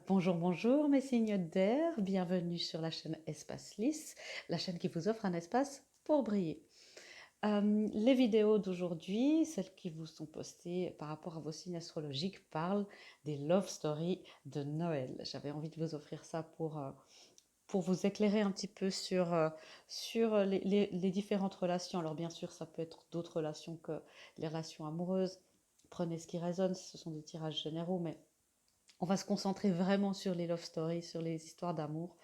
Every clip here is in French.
Bonjour, bonjour mes signes d'air, bienvenue sur la chaîne Espace Lys, la chaîne qui vous offre un espace pour briller. Les vidéos d'aujourd'hui, celles qui vous sont postées par rapport à vos signes astrologiques, parlent des love stories de Noël. J'avais envie de vous offrir ça pour vous éclairer un petit peu sur les différentes relations. Alors bien sûr, ça peut être d'autres relations que les relations amoureuses. Prenez ce qui résonne, ce sont des tirages généraux, mais on va se concentrer vraiment sur les love stories, sur les histoires d'amour,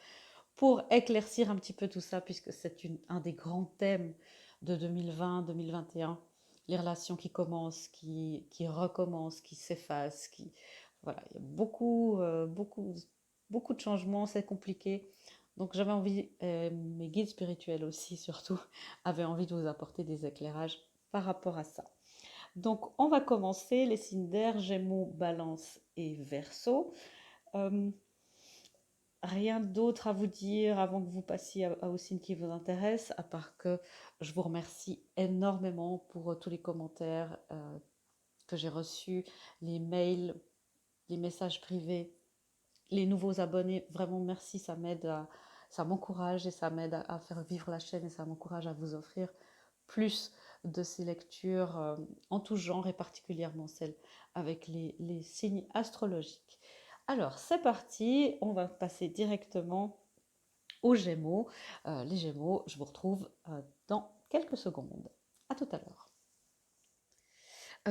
pour éclaircir un petit peu tout ça, puisque c'est un des grands thèmes de 2020-2021. Les relations qui commencent, qui recommencent, qui s'effacent, voilà, il y a beaucoup de changements, c'est compliqué. Donc j'avais envie, mes guides spirituels aussi surtout, avaient envie de vous apporter des éclairages par rapport à ça. Donc, on va commencer les signes d'air, Gémeaux, Balance et Verseau. Euh, Rien d'autre à vous dire avant que vous passiez aux signes qui vous intéressent, à part que je vous remercie énormément pour tous les commentaires que j'ai reçus, les mails, les messages privés, les nouveaux abonnés. Vraiment, merci, ça m'encourage et ça m'aide à faire vivre la chaîne et ça m'encourage à vous offrir plus de ces lectures en tout genre et particulièrement celles avec les signes astrologiques. Alors, c'est parti, on va passer directement aux Gémeaux. Les Gémeaux, je vous retrouve dans quelques secondes. À tout à l'heure.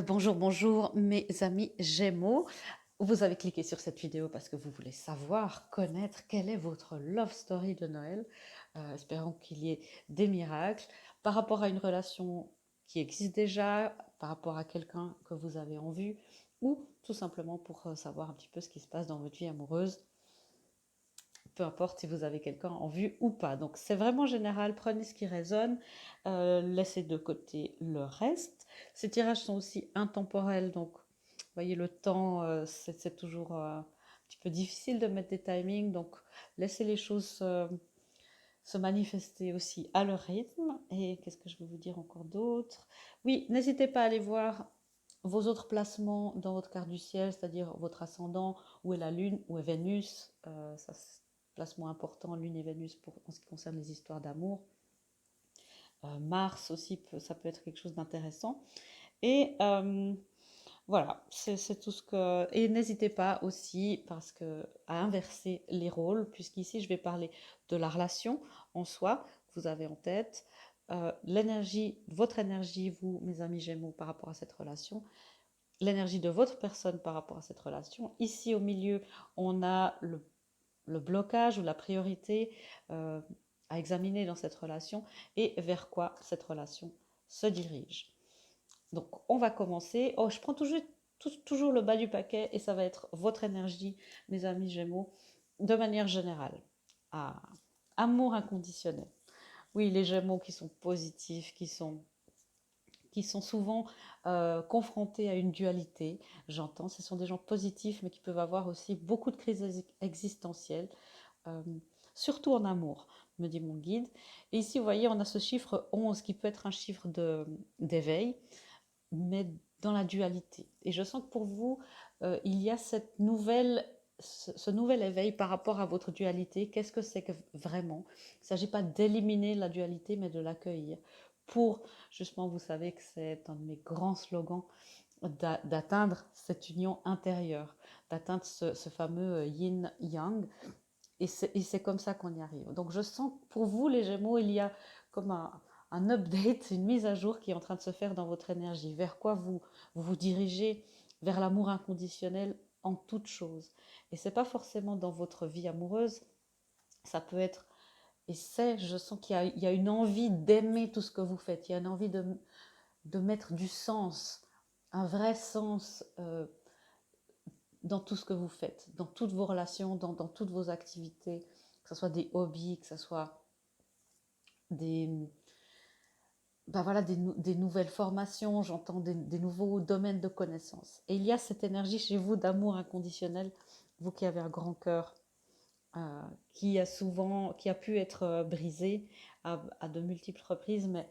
Bonjour, bonjour mes amis Gémeaux. Vous avez cliqué sur cette vidéo parce que vous voulez savoir, connaître quelle est votre love story de Noël. Espérons qu'il y ait des miracles par rapport à une relation qui existe déjà, par rapport à quelqu'un que vous avez en vue, ou tout simplement pour savoir un petit peu ce qui se passe dans votre vie amoureuse, peu importe si vous avez quelqu'un en vue ou pas. Donc c'est vraiment général, prenez ce qui résonne, laissez de côté le reste. Ces tirages sont aussi intemporels, donc vous voyez le temps, c'est toujours un petit peu difficile de mettre des timings, donc laissez les choses se manifester aussi à leur rythme. Et qu'est-ce que je veux vous dire encore d'autre? Oui, n'hésitez pas à aller voir vos autres placements dans votre carte du ciel, c'est-à-dire votre ascendant, où est la Lune, où est Vénus. Ça, c'est placement important, Lune et Vénus en ce qui concerne les histoires d'amour. Mars aussi, ça peut être quelque chose d'intéressant. Et voilà, c'est tout ce que. Et n'hésitez pas aussi à inverser les rôles, puisqu'ici je vais parler de la relation en soi que vous avez en tête, votre énergie, vous, mes amis Gémeaux, par rapport à cette relation, l'énergie de votre personne par rapport à cette relation. Ici au milieu, on a le blocage ou la priorité euh, à examiner dans cette relation et vers quoi cette relation se dirige. Donc, on va commencer. Oh, je prends toujours le bas du paquet et ça va être votre énergie, mes amis Gémeaux, de manière générale. Ah, amour inconditionnel. Oui, les Gémeaux qui sont positifs, qui sont souvent confrontés à une dualité, j'entends. Ce sont des gens positifs, mais qui peuvent avoir aussi beaucoup de crises existentielles, euh, surtout en amour, me dit mon guide. Et ici, vous voyez, on a ce chiffre 11 qui peut être un chiffre d'éveil, mais dans la dualité. Et je sens que pour vous, il y a ce nouvel éveil par rapport à votre dualité. Qu'est-ce que c'est que vraiment? Il ne s'agit pas d'éliminer la dualité, mais de l'accueillir. Pour, justement, vous savez que c'est un de mes grands slogans, d'atteindre cette union intérieure, d'atteindre ce fameux yin-yang. Et c'est comme ça qu'on y arrive. Donc je sens que pour vous, les Gémeaux, il y a comme un update, une mise à jour qui est en train de se faire dans votre énergie. Vers quoi vous dirigez? Vers l'amour inconditionnel en toute chose. Et c'est pas forcément dans votre vie amoureuse, ça peut être, je sens qu'il y a une envie d'aimer tout ce que vous faites, il y a une envie de mettre du sens, un vrai sens dans tout ce que vous faites, dans toutes vos relations, dans toutes vos activités, que ce soit des hobbies, que ce soit des, ben voilà, des nouvelles formations, j'entends des nouveaux domaines de connaissances. Et il y a cette énergie chez vous d'amour inconditionnel, vous qui avez un grand cœur, qui a pu être brisé à de multiples reprises, mais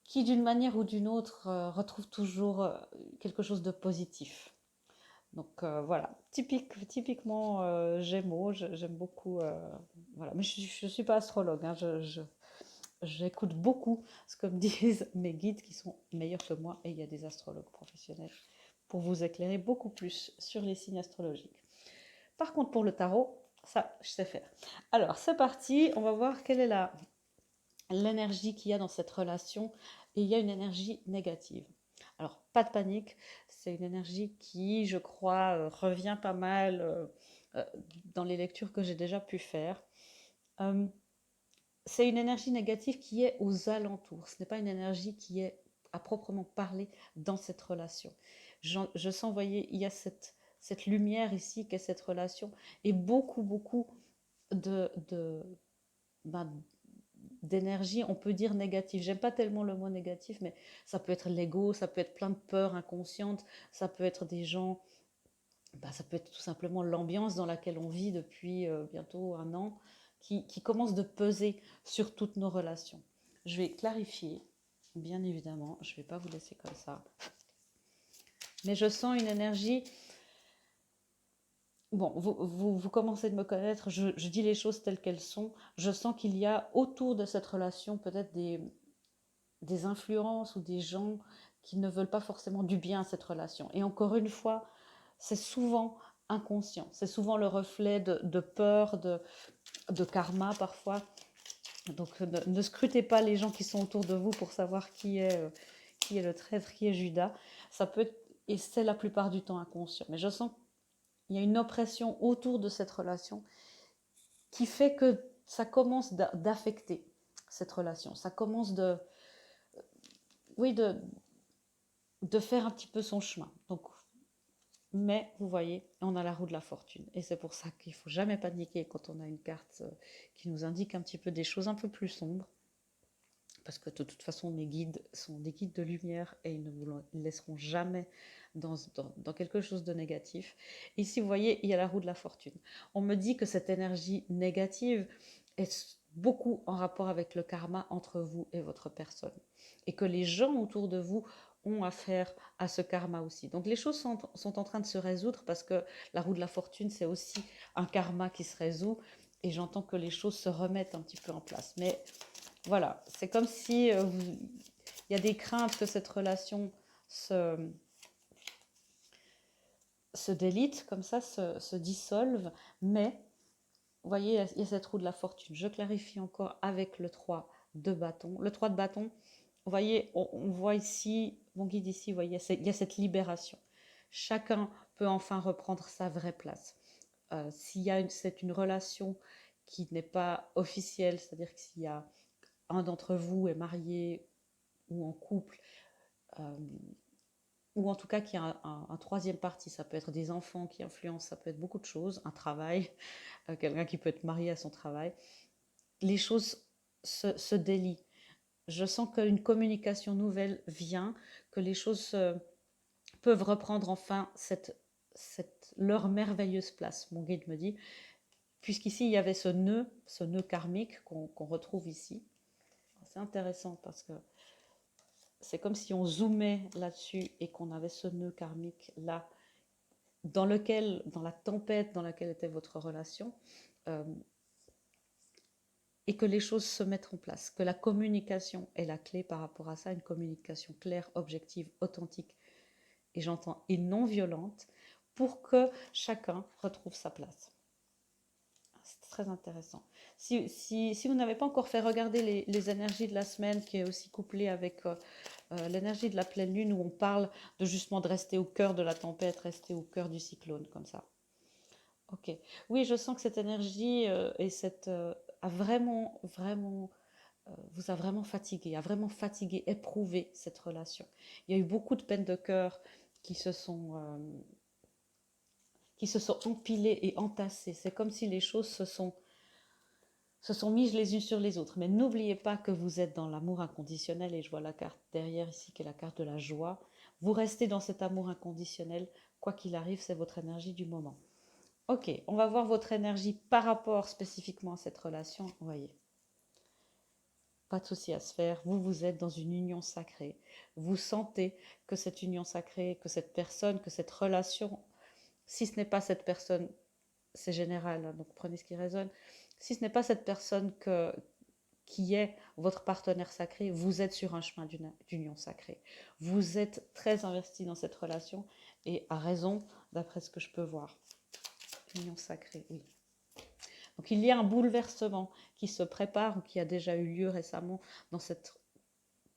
qui d'une manière ou d'une autre retrouve toujours quelque chose de positif. Donc voilà, typiquement Gémeaux, j'aime beaucoup. Voilà. Mais je ne suis pas astrologue, hein, j'écoute beaucoup ce que me disent mes guides qui sont meilleurs que moi, et il y a des astrologues professionnels pour vous éclairer beaucoup plus sur les signes astrologiques. Par contre, pour le tarot, ça, je sais faire. Alors, c'est parti, on va voir quelle est l'énergie qu'il y a dans cette relation. Et il y a une énergie négative. Alors, pas de panique, c'est une énergie qui, je crois, revient pas mal euh, dans les lectures que j'ai déjà pu faire. Euh, c'est une énergie négative qui est aux alentours. Ce n'est pas une énergie qui est à proprement parler dans cette relation. Je sens, vous voyez, il y a cette lumière ici qu'est cette relation et beaucoup de, ben, d'énergie, on peut dire négative. J'aime pas tellement le mot négatif, mais ça peut être l'ego, ça peut être plein de peurs inconscientes, ça peut être des gens, ça peut être tout simplement l'ambiance dans laquelle on vit depuis bientôt un an, qui commence de peser sur toutes nos relations. Je vais clarifier, bien évidemment, je ne vais pas vous laisser comme ça. Mais je sens une énergie. Bon, vous commencez de me connaître, je dis les choses telles qu'elles sont. Je sens qu'il y a autour de cette relation peut-être des influences ou des gens qui ne veulent pas forcément du bien à cette relation. Et encore une fois, c'est souvent inconscient, c'est souvent le reflet de peur, de karma parfois. Donc ne scrutez pas les gens qui sont autour de vous pour savoir qui est le traître, qui est Judas. Ça peut être, et c'est la plupart du temps inconscient. Mais je sens qu'il y a une oppression autour de cette relation qui fait que ça commence d'affecter cette relation. Ça commence oui, de faire un petit peu son chemin. Donc, mais vous voyez, on a la roue de la fortune. Et c'est pour ça qu'il ne faut jamais paniquer quand on a une carte qui nous indique un petit peu des choses un peu plus sombres. Parce que de toute façon, mes guides sont des guides de lumière et ils ne vous laisseront jamais dans quelque chose de négatif. Ici, vous voyez, il y a la roue de la fortune. On me dit que cette énergie négative est beaucoup en rapport avec le karma entre vous et votre personne. Et que les gens autour de vous ont affaire à ce karma aussi. Donc les choses sont en train de se résoudre parce que la roue de la fortune, c'est aussi un karma qui se résout. Et j'entends que les choses se remettent un petit peu en place. Mais voilà, c'est comme si il y a des craintes que cette relation se, se délite, comme ça, se dissolve, mais vous voyez, il y a cette roue de la fortune. Je clarifie encore avec le 3 de bâton. Le 3 de bâton, vous voyez, on voit ici, mon guide ici, vous voyez, il y a cette libération. Chacun peut enfin reprendre sa vraie place. S'il y a c'est une relation qui n'est pas officielle, c'est-à-dire que s'il y a un d'entre vous est marié ou en couple, euh, ou en tout cas qu'il y a un troisième parti, ça peut être des enfants qui influencent, ça peut être beaucoup de choses, un travail, quelqu'un qui peut être marié à son travail, les choses se délient. Je sens qu'une communication nouvelle vient, que les choses peuvent reprendre enfin leur merveilleuse place, mon guide me dit, puisqu'ici il y avait ce nœud karmique qu'on retrouve ici. C'est intéressant parce que c'est comme si on zoomait là-dessus et qu'on avait ce nœud karmique là, dans la tempête dans laquelle était votre relation, euh, et que les choses se mettent en place, que la communication est la clé par rapport à ça, une communication claire, objective, authentique, et j'entends, et non violente, pour que chacun retrouve sa place. C'est très intéressant. Si vous n'avez pas encore fait, regarder les énergies de la semaine, qui est aussi couplée avec l'énergie de la pleine lune, où on parle de justement de rester au cœur de la tempête, rester au cœur du cyclone, comme ça. Ok. Oui, je sens que cette énergie a vraiment, vous a vraiment fatigué, éprouvé cette relation. Il y a eu beaucoup de peines de cœur qui se sont, euh, qui se sont empilées et entassées. C'est comme si les choses se sont mises les unes sur les autres. Mais n'oubliez pas que vous êtes dans l'amour inconditionnel, et je vois la carte derrière ici qui est la carte de la joie. Vous restez dans cet amour inconditionnel, quoi qu'il arrive, c'est votre énergie du moment. Ok, on va voir votre énergie par rapport spécifiquement à cette relation. Vous voyez, pas de souci à se faire. Vous êtes dans une union sacrée. Vous sentez que cette union sacrée, que cette personne, que cette relation si ce n'est pas cette personne, c'est général, hein, donc prenez ce qui résonne, si ce n'est pas cette personne qui est votre partenaire sacré, vous êtes sur un chemin d'union sacrée. Vous êtes très investi dans cette relation et à raison, d'après ce que je peux voir. Union sacrée, oui. Donc il y a un bouleversement qui se prépare ou qui a déjà eu lieu récemment dans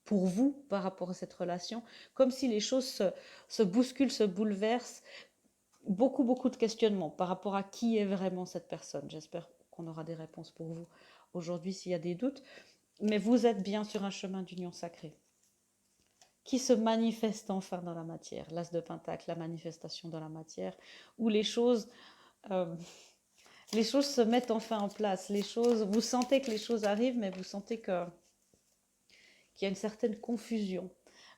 pour vous par rapport à cette relation, comme si les choses se bousculent, se bouleversent. Beaucoup de questionnements par rapport à qui est vraiment cette personne. J'espère qu'on aura des réponses pour vous aujourd'hui s'il y a des doutes. Mais vous êtes bien sur un chemin d'union sacrée qui se manifeste enfin dans la matière. L'as de Pentacle, la manifestation dans la matière, où euh, les choses se mettent enfin en place. Vous sentez que les choses arrivent, mais vous sentez qu'il y a une certaine confusion.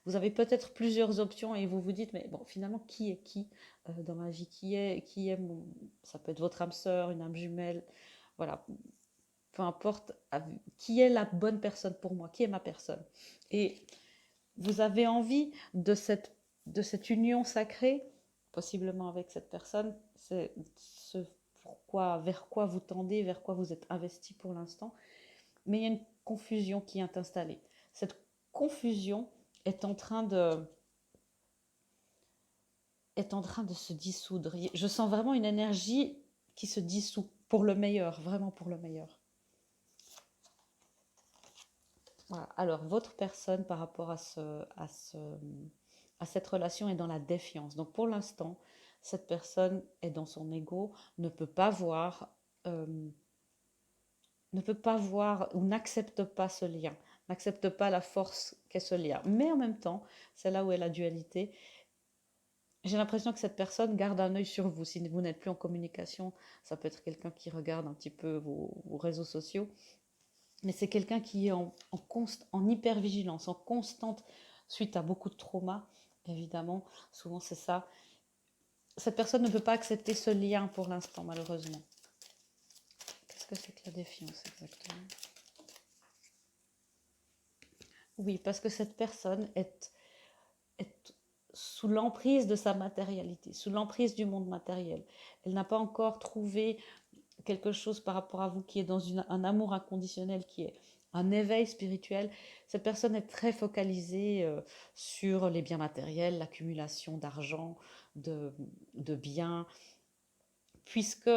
Vous avez peut-être plusieurs options et vous vous dites, mais bon, finalement, qui est qui dans ma vie? Qui est mon... Ça peut être votre âme sœur, une âme jumelle, voilà. Peu importe, qui est la bonne personne pour moi? Qui est ma personne? Et vous avez envie de cette union sacrée, possiblement avec cette personne, c'est vers quoi vous tendez, vers quoi vous êtes investi pour l'instant, mais il y a une confusion qui est installée. Cette confusion est en train de se dissoudre. Je sens vraiment une énergie qui se dissout pour le meilleur, vraiment pour le meilleur. Voilà. Alors, votre personne par rapport à cette relation est dans la défiance. Donc, pour l'instant, cette personne est dans son ego, ne peut pas voir, ou n'accepte pas ce lien, n'accepte pas la force qu'est ce lien. Mais en même temps, c'est là où est la dualité. J'ai l'impression que cette personne garde un œil sur vous. Si vous n'êtes plus en communication, ça peut être quelqu'un qui regarde un petit peu vos réseaux sociaux. Mais c'est quelqu'un qui est en hypervigilance, en constante, suite à beaucoup de traumas, évidemment, souvent c'est ça. Cette personne ne peut pas accepter ce lien pour l'instant, malheureusement. Qu'est-ce que c'est que la défiance exactement? Oui, parce que cette personne est sous l'emprise de sa matérialité, sous l'emprise du monde matériel. Elle n'a pas encore trouvé quelque chose par rapport à vous qui est dans un amour inconditionnel, qui est un éveil spirituel. Cette personne est très focalisée sur les biens matériels, l'accumulation d'argent, de biens, puisque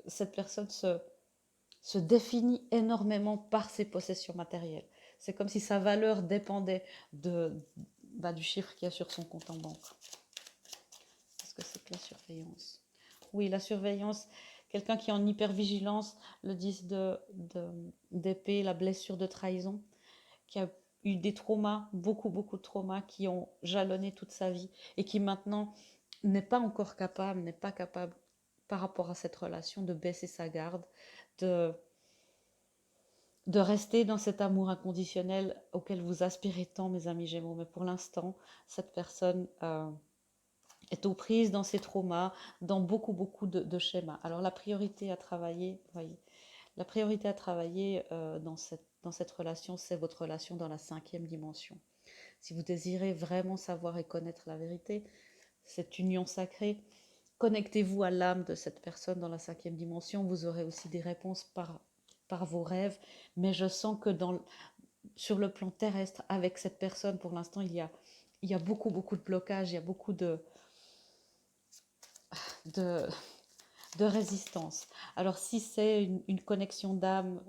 cette personne se définit énormément par ses possessions matérielles. C'est comme si sa valeur dépendait du chiffre qu'il y a sur son compte en banque. Qu'est-ce que c'est que la surveillance? Oui, la surveillance, quelqu'un qui est en hypervigilance, le 10 d'épée, la blessure de trahison, qui a eu des traumas, beaucoup de traumas qui ont jalonné toute sa vie et qui maintenant n'est pas capable par rapport à cette relation de baisser sa garde, de, de rester dans cet amour inconditionnel auquel vous aspirez tant, mes amis Gémeaux. Mais pour l'instant, cette personne est aux prises dans ses traumas, dans beaucoup de schémas. Alors la priorité à travailler, voyez, la priorité à travailler dans cette relation, c'est votre relation dans la 5e dimension. Si vous désirez vraiment savoir et connaître la vérité, cette union sacrée, connectez-vous à l'âme de cette personne dans la 5e dimension. Vous aurez aussi des réponses par vos rêves. Mais je sens que sur le plan terrestre, avec cette personne, pour l'instant, il y a beaucoup de blocages, il y a beaucoup de, de résistance. Alors si c'est une connexion d'âme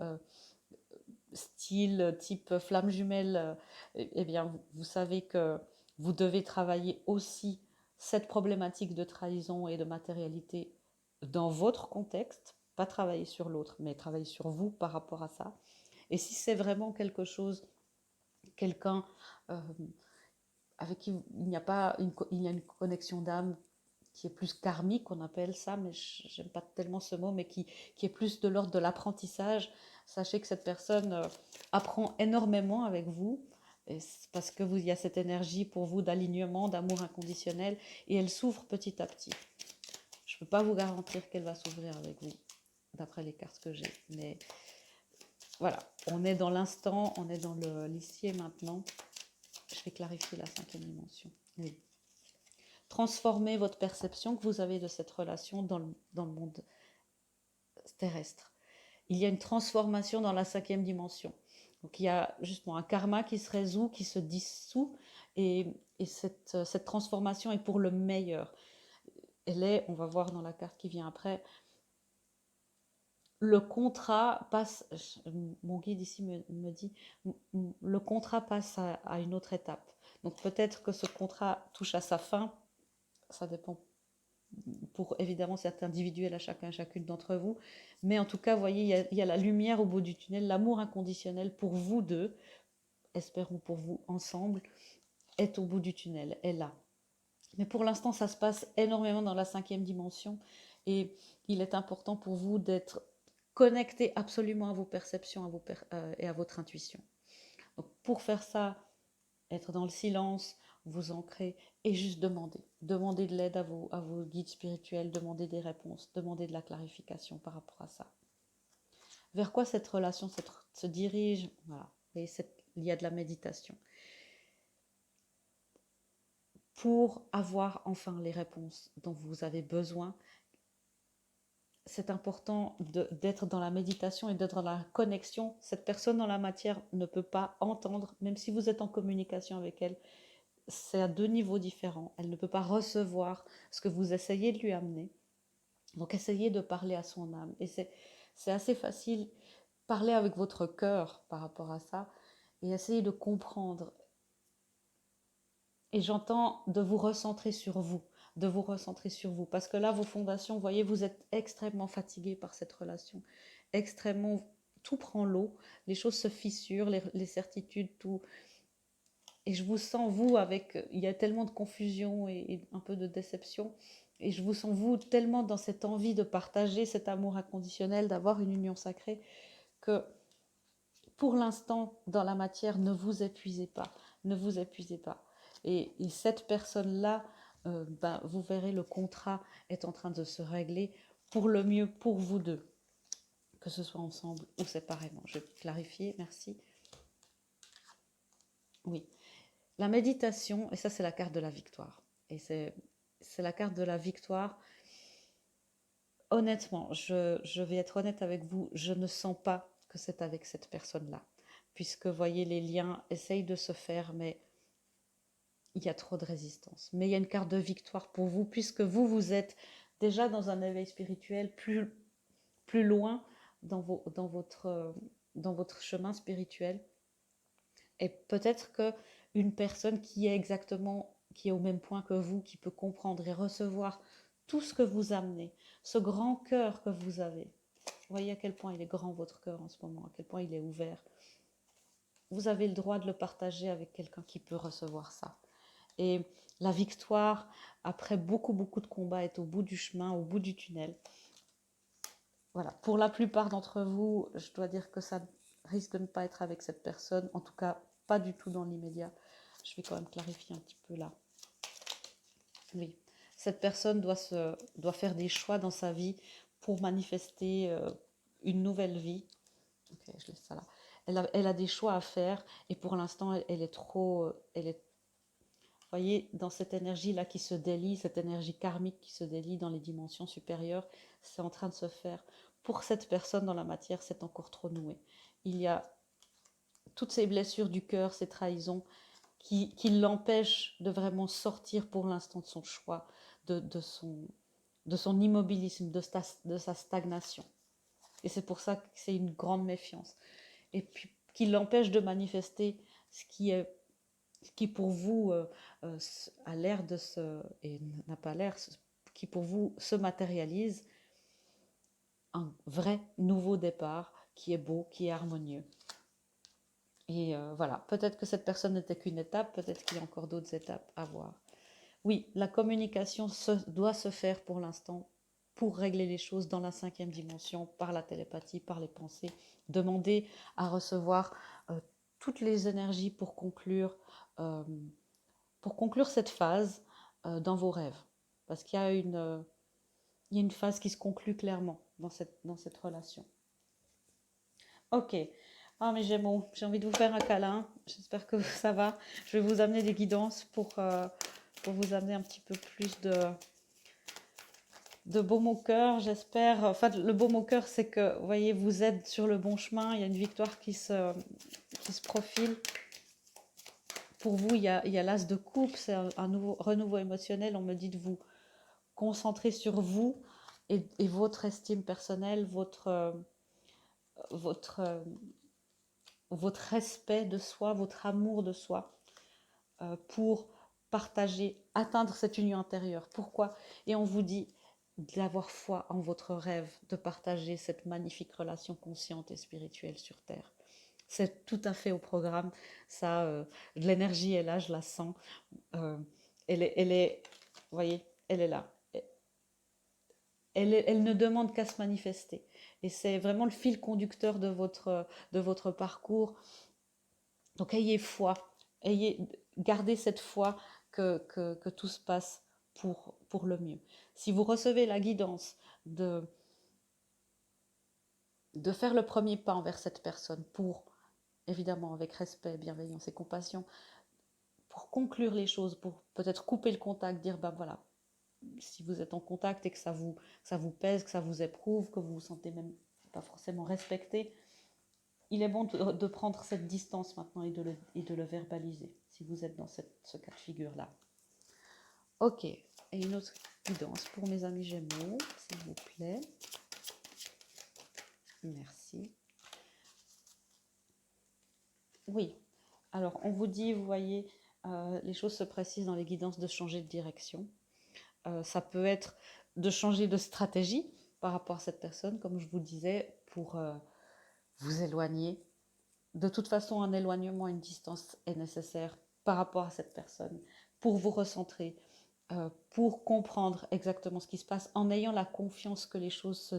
type flamme jumelle, eh bien vous savez que vous devez travailler aussi cette problématique de trahison et de matérialité dans votre contexte, pas travailler sur l'autre, mais travailler sur vous par rapport à ça. Et si c'est vraiment quelque chose, quelqu'un avec qui il n'y a pas il y a une connexion d'âme qui est plus karmique, on appelle ça, mais j'aime pas tellement ce mot, mais qui est plus de l'ordre de l'apprentissage. Sachez que cette personne apprend énormément avec vous, parce que il y a cette énergie pour vous d'alignement, d'amour inconditionnel, et elle s'ouvre petit à petit. Je ne peux pas vous garantir qu'elle va s'ouvrir avec vous, d'après les cartes que j'ai, mais voilà, on est dans l'instant, on est dans l'ici et maintenant. Je vais clarifier la 5e dimension. Oui. transformer votre perception que vous avez de cette relation dans le monde terrestre. Il y a une transformation dans la 5e dimension. Donc il y a justement un karma qui se résout, qui se dissout, et cette transformation est pour le meilleur. Elle est, on va voir dans la carte qui vient après, le contrat passe, mon guide ici me dit, le contrat passe à une autre étape. Donc peut-être que ce contrat touche à sa fin, ça dépend pour évidemment c'est individuel à chacun et chacune d'entre vous, mais en tout cas, vous voyez, il y a la lumière au bout du tunnel, l'amour inconditionnel pour vous deux, espérons pour vous ensemble, est au bout du tunnel, est là. Mais pour l'instant, ça se passe énormément dans la 5e dimension et il est important pour vous d'être connecté absolument à vos perceptions et à votre intuition. Donc pour faire ça, être dans le silence, vous ancrer et juste demander. Demander de l'aide à vos guides spirituels, demander des réponses, demander de la clarification par rapport à ça. Vers quoi cette relation se dirige? Voilà. Et il y a de la méditation. Pour avoir enfin les réponses dont vous avez besoin, c'est important d'être dans la méditation et d'être dans la connexion. Cette personne dans la matière ne peut pas entendre, même si vous êtes en communication avec elle, c'est à 2 niveaux différents. Elle ne peut pas recevoir ce que vous essayez de lui amener. Donc essayez de parler à son âme. Et c'est assez facile. Parler avec votre cœur par rapport à ça et essayez de comprendre. Et j'entends de vous recentrer sur vous, de vous recentrer sur vous. Parce que là, vos fondations, vous voyez, vous êtes extrêmement fatigué par cette relation. Extrêmement, tout prend l'eau, les choses se fissurent, les certitudes, tout. Et je vous sens, vous, il y a tellement de confusion et un peu de déception. Et je vous sens, vous, tellement dans cette envie de partager cet amour inconditionnel, d'avoir une union sacrée, que pour l'instant, dans la matière, ne vous épuisez pas. Ne vous épuisez pas. Et cette personne-là, vous verrez, le contrat est en train de se régler pour le mieux pour vous deux, que ce soit ensemble ou séparément. Je vais clarifier, merci. Oui. La méditation, et ça c'est la carte de la victoire. Et c'est la carte de la victoire. Honnêtement, je vais être honnête avec vous, je ne sens pas que c'est avec cette personne-là. Puisque, voyez, les liens essayent de se faire, mais il y a trop de résistance. Mais il y a une carte de victoire pour vous, puisque vous êtes déjà dans un éveil spirituel plus loin dans votre chemin spirituel. Et peut-être qu'une personne qui est au même point que vous, qui peut comprendre et recevoir tout ce que vous amenez, ce grand cœur que vous avez. Vous voyez à quel point il est grand votre cœur en ce moment, à quel point il est ouvert. Vous avez le droit de le partager avec quelqu'un qui peut recevoir ça. Et la victoire, après beaucoup de combats, est au bout du chemin, au bout du tunnel. Voilà. Pour la plupart d'entre vous, je dois dire que ça risque de ne pas être avec cette personne, en tout cas pas du tout dans l'immédiat. Je vais quand même clarifier un petit peu là. Oui, cette personne doit faire des choix dans sa vie pour manifester une nouvelle vie. Ok, je laisse ça là. Elle a des choix à faire et pour l'instant, elle est trop... Vous voyez, dans cette énergie-là qui se délie, cette énergie karmique qui se délie dans les dimensions supérieures, c'est en train de se faire. Pour cette personne dans la matière, c'est encore trop noué. Il y a toutes ces blessures du cœur, ces trahisons, qui l'empêchent de vraiment sortir pour l'instant de son choix, de son immobilisme, de sa stagnation. Et c'est pour ça que c'est une grande méfiance. Et puis, qui l'empêche de manifester ce qui pour vous a l'air de et n'a pas l'air, qui pour vous se matérialise, un vrai nouveau départ qui est beau, qui est harmonieux. Et voilà, peut-être que cette personne n'était qu'une étape, peut-être qu'il y a encore d'autres étapes à voir. Oui, la communication doit se faire pour l'instant pour régler les choses dans la 5e dimension, par la télépathie, par les pensées. Demander à recevoir toutes les énergies euh, pour conclure cette phase dans vos rêves. Parce qu'il y a une phase qui se conclut clairement dans cette relation. Ok. Ah, mes Gémeaux, j'ai envie de vous faire un câlin. J'espère que ça va. Je vais vous amener des guidances pour pour vous amener un petit peu plus de baume au cœur, j'espère. Enfin, le baume au cœur, c'est que, vous voyez, vous êtes sur le bon chemin, il y a une victoire qui se profile. Pour vous, il y a l'as de coupe, c'est un nouveau renouveau émotionnel. On me dit de vous concentrer sur vous et votre estime personnelle, votre, votre respect de soi, votre amour de soi, pour partager, atteindre cette union intérieure. Pourquoi? Et on vous dit d'avoir foi en votre rêve, de partager cette magnifique relation consciente et spirituelle sur Terre. C'est tout à fait au programme. Ça, l'énergie est là, je la sens. Euh, vous voyez, elle est là. Elle ne demande qu'à se manifester. Et c'est vraiment le fil conducteur de votre parcours. Donc ayez foi, gardez cette foi que tout se passe pour le mieux. Si vous recevez la guidance de faire le premier pas envers cette personne pour, évidemment avec respect, bienveillance et compassion, pour conclure les choses, pour peut-être couper le contact, dire ben voilà, si vous êtes en contact et que ça vous pèse, que ça vous éprouve, que vous vous sentez même pas forcément respecté, il est bon de prendre cette distance maintenant et de le verbaliser, si vous êtes dans ce cas de figure-là. Ok, et une autre guidance pour mes amis Gémeaux, s'il vous plaît. Merci. Oui, alors on vous dit, vous voyez, les choses se précisent dans les guidances de changer de direction. Ça peut être de changer de stratégie par rapport à cette personne, comme je vous disais, pour vous éloigner. De toute façon, un éloignement, une distance est nécessaire par rapport à cette personne, pour vous recentrer, pour comprendre exactement ce qui se passe, en ayant la confiance que les choses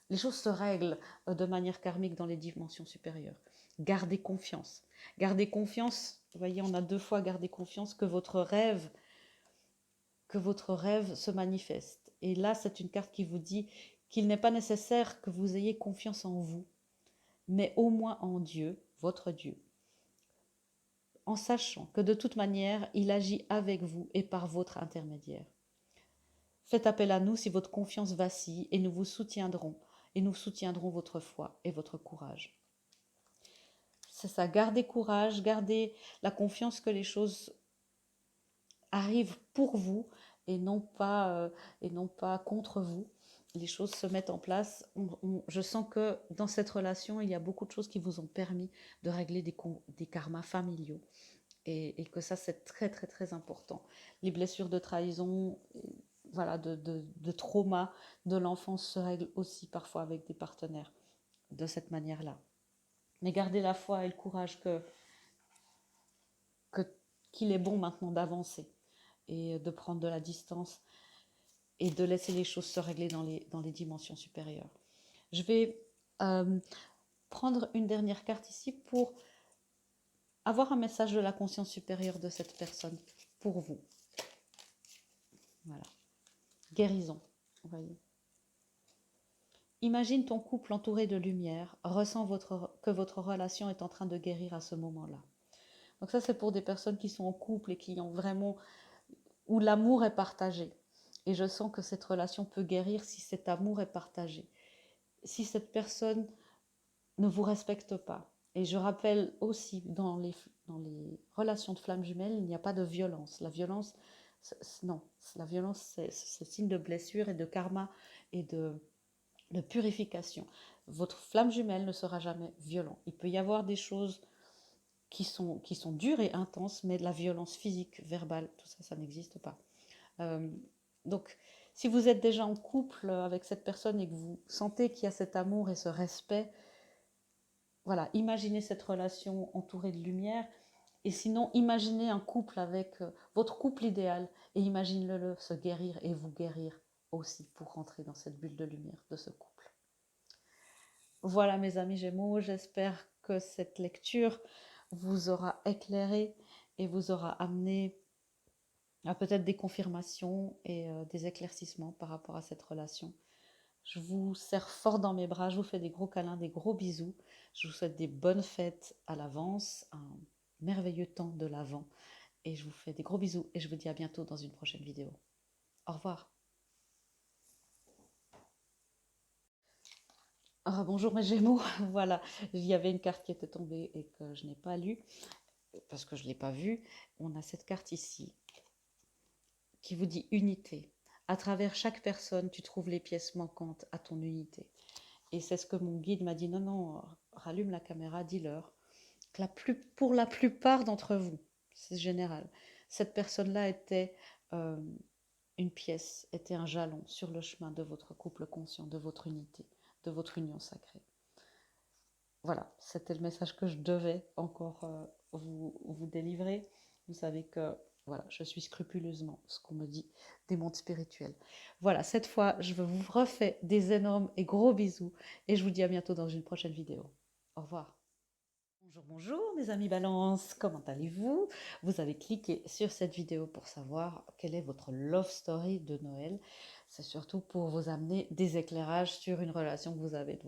se règlent de manière karmique dans les dimensions supérieures. Gardez confiance. Gardez confiance, vous voyez, on a 2 fois gardé confiance que votre rêve se manifeste. Et là, c'est une carte qui vous dit qu'il n'est pas nécessaire que vous ayez confiance en vous, mais au moins en Dieu, votre Dieu, en sachant que de toute manière, il agit avec vous et par votre intermédiaire. Faites appel à nous si votre confiance vacille et nous vous soutiendrons, et nous soutiendrons votre foi et votre courage. C'est ça, gardez courage, gardez la confiance que les choses arrivent pour vous et non pas contre vous. Les choses se mettent en place. Je sens que dans cette relation, il y a beaucoup de choses qui vous ont permis de régler des karmas familiaux. Et que ça, c'est très, très, très important. Les blessures de trahison, voilà, de trauma de l'enfance se règlent aussi parfois avec des partenaires de cette manière-là. Mais gardez la foi et le courage qu'il est bon maintenant d'avancer et de prendre de la distance et de laisser les choses se régler dans les dimensions supérieures. Je vais prendre une dernière carte ici pour avoir un message de la conscience supérieure de cette personne pour vous. Voilà. Guérison, vous voyez. Imagine ton couple entouré de lumière, ressens que votre relation est en train de guérir à ce moment-là. Donc ça, c'est pour des personnes qui sont en couple et qui ont vraiment, où l'amour est partagé. Et je sens que cette relation peut guérir si cet amour est partagé. Si cette personne ne vous respecte pas. Et je rappelle aussi, dans les relations de flammes jumelles, il n'y a pas de violence. La violence, non, la violence, c'est signe de blessure et de karma et de purification. Votre flamme jumelle ne sera jamais violente. Il peut y avoir des choses qui sont dures et intenses, mais de la violence physique, verbale, tout ça, ça n'existe pas. Donc, si vous êtes déjà en couple avec cette personne et que vous sentez qu'il y a cet amour et ce respect, voilà, imaginez cette relation entourée de lumière. Et sinon, imaginez un couple avec votre couple idéal et imaginez-le se guérir et vous guérir aussi pour rentrer dans cette bulle de lumière de ce couple. Voilà mes amis Gémeaux, j'espère que cette lecture vous aura éclairé et vous aura amené à peut-être des confirmations et des éclaircissements par rapport à cette relation. Je vous serre fort dans mes bras, je vous fais des gros câlins, des gros bisous. Je vous souhaite des bonnes fêtes à l'avance, un merveilleux temps de l'Avent Et je vous fais des gros bisous et je vous dis à bientôt dans une prochaine vidéo. Au revoir. Ah, bonjour mes Gémeaux, voilà, il y avait une carte qui était tombée et que je n'ai pas lue parce que je ne l'ai pas vue. On a cette carte ici qui vous dit unité. À travers chaque personne, tu trouves les pièces manquantes à ton unité. Et c'est ce que mon guide m'a dit, non, non, rallume la caméra, dis-leur. Pour la plupart d'entre vous, c'est général, cette personne-là était une pièce, était un jalon sur le chemin de votre couple conscient, de votre unité, de votre union sacrée. Voilà, c'était le message que je devais encore vous délivrer. Vous savez que voilà, je suis scrupuleusement ce qu'on me dit des mondes spirituels. Voilà, cette fois, je vous refais des énormes et gros bisous et je vous dis à bientôt dans une prochaine vidéo. Au revoir. Bonjour, bonjour mes amis Balance, comment allez-vous? Vous avez cliqué sur cette vidéo pour savoir quelle est votre love story de Noël. C'est surtout pour vous amener des éclairages sur une relation que vous avez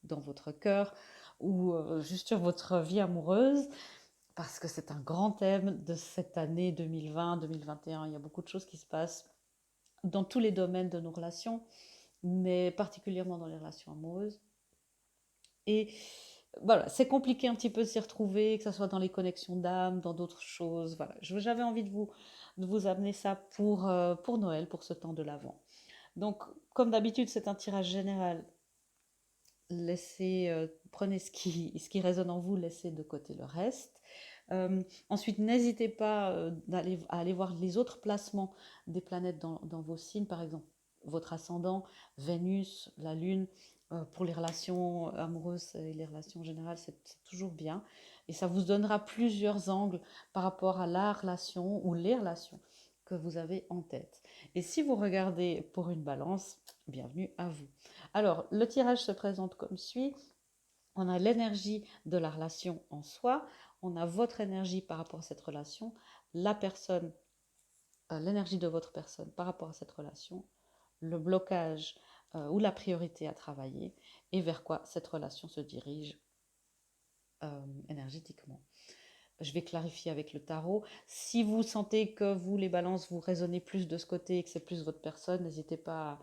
dans votre cœur ou juste sur votre vie amoureuse, parce que c'est un grand thème de cette année 2020-2021. Il y a beaucoup de choses qui se passent dans tous les domaines de nos relations, mais particulièrement dans les relations amoureuses. Et voilà, c'est compliqué un petit peu de s'y retrouver, que ce soit dans les connexions d'âme, dans d'autres choses. Voilà, j'avais envie de vous amener ça pour Noël, pour ce temps de l'Avent. Donc, comme d'habitude, c'est un tirage général. Prenez ce qui résonne en vous, laissez de côté le reste. Ensuite, n'hésitez pas à aller voir les autres placements des planètes dans vos signes, par exemple votre ascendant, Vénus, la Lune. Pour les relations amoureuses et les relations générales, c'est toujours bien. Et ça vous donnera plusieurs angles par rapport à la relation ou les relations que vous avez en tête. Et si vous regardez pour une balance, bienvenue à vous. Alors, le tirage se présente comme suit. On a l'énergie de la relation en soi, on a votre énergie par rapport à cette relation, la personne, l'énergie de votre personne par rapport à cette relation, le blocage ou la priorité à travailler et vers quoi cette relation se dirige énergétiquement. Je vais clarifier avec le tarot. Si vous sentez que vous, les balances, vous résonnez plus de ce côté et que c'est plus votre personne, n'hésitez pas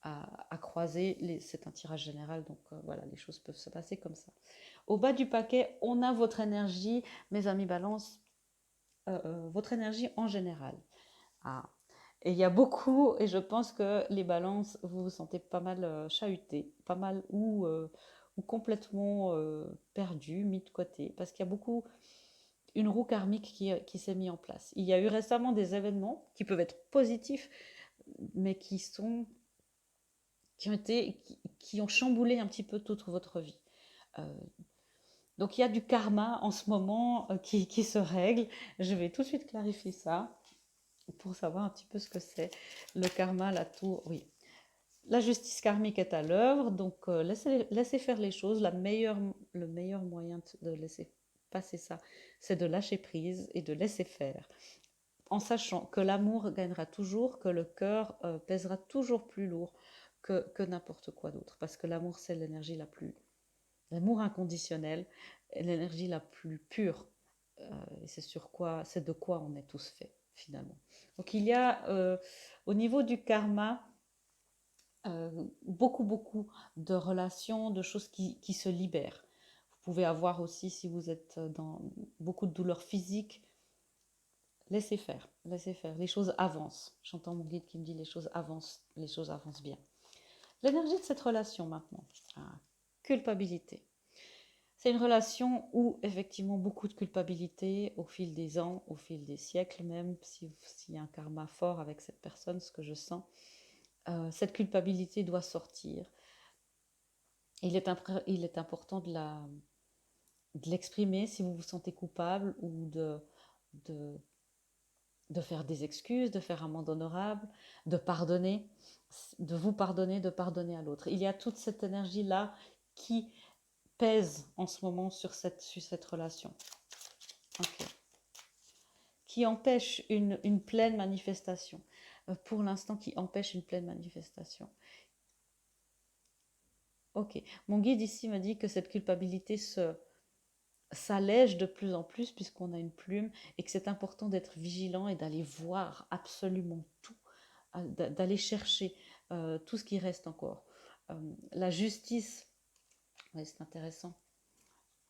à croiser. C'est un tirage général, donc voilà, les choses peuvent se passer comme ça. Au bas du paquet, on a votre énergie, mes amis balance, votre énergie en général. Ah. Et il y a beaucoup, et je pense que les balances, vous vous sentez pas mal chahuté, pas mal ou complètement perdu, mis de côté, parce qu'il y a beaucoup une roue karmique qui s'est mise en place. Il y a eu récemment des événements qui peuvent être positifs, mais qui ont chamboulé un petit peu toute votre vie. Donc il y a du karma en ce moment qui se règle. Je vais tout de suite clarifier ça pour savoir un petit peu ce que c'est. Le karma, la tour, oui. La justice karmique est à l'œuvre, donc laissez faire les choses. Le meilleur moyen de laisser passer ça, c'est de lâcher prise et de laisser faire. En sachant que l'amour gagnera toujours, que le cœur pèsera toujours plus lourd que n'importe quoi d'autre. Parce que l'amour, c'est l'énergie la plus... L'amour inconditionnel est l'énergie la plus pure. Et c'est de quoi on est tous faits, finalement. Donc il y a, au niveau du karma, beaucoup de relations, de choses qui se libèrent. Vous pouvez avoir aussi, si vous êtes dans beaucoup de douleurs physiques, laissez faire, laissez faire. Les choses avancent. J'entends mon guide qui me dit les choses avancent bien. L'énergie de cette relation maintenant, culpabilité. C'est une relation où effectivement beaucoup de culpabilité au fil des ans, au fil des siècles même, s'il y a un karma fort avec cette personne, ce que je sens, cette culpabilité doit sortir. Il est important de l'exprimer si vous vous sentez coupable ou de faire des excuses, de faire amende honorable, de pardonner, de vous pardonner, de pardonner à l'autre. Il y a toute cette énergie-là qui pèse en ce moment sur cette relation. Okay. Qui empêche une pleine manifestation. Pour l'instant, qui empêche une pleine manifestation. Ok. Mon guide ici me dit que cette culpabilité s'allège de plus en plus puisqu'on a une plume et que c'est important d'être vigilant et d'aller voir absolument tout, d'aller chercher tout ce qui reste encore. La justice, ouais, c'est intéressant.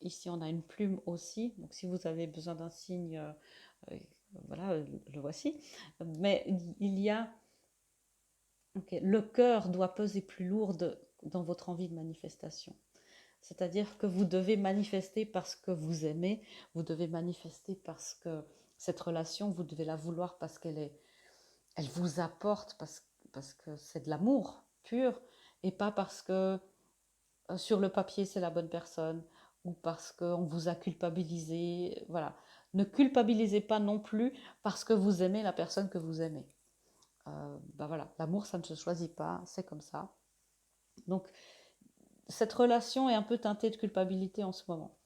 Ici, on a une plume aussi, donc si vous avez besoin d'un signe, euh, voilà, le voici. Mais il y a, okay, le cœur doit peser plus lourd dans votre envie de manifestation. C'est-à-dire que vous devez manifester parce que vous aimez, vous devez manifester parce que cette relation, vous devez la vouloir parce elle vous apporte, parce que c'est de l'amour pur, et pas parce que sur le papier c'est la bonne personne, ou parce qu'on vous a culpabilisé. Voilà. Ne culpabilisez pas non plus parce que vous aimez la personne que vous aimez. Ben voilà, l'amour ça ne se choisit pas, c'est comme ça. Donc cette relation est un peu teintée de culpabilité en ce moment.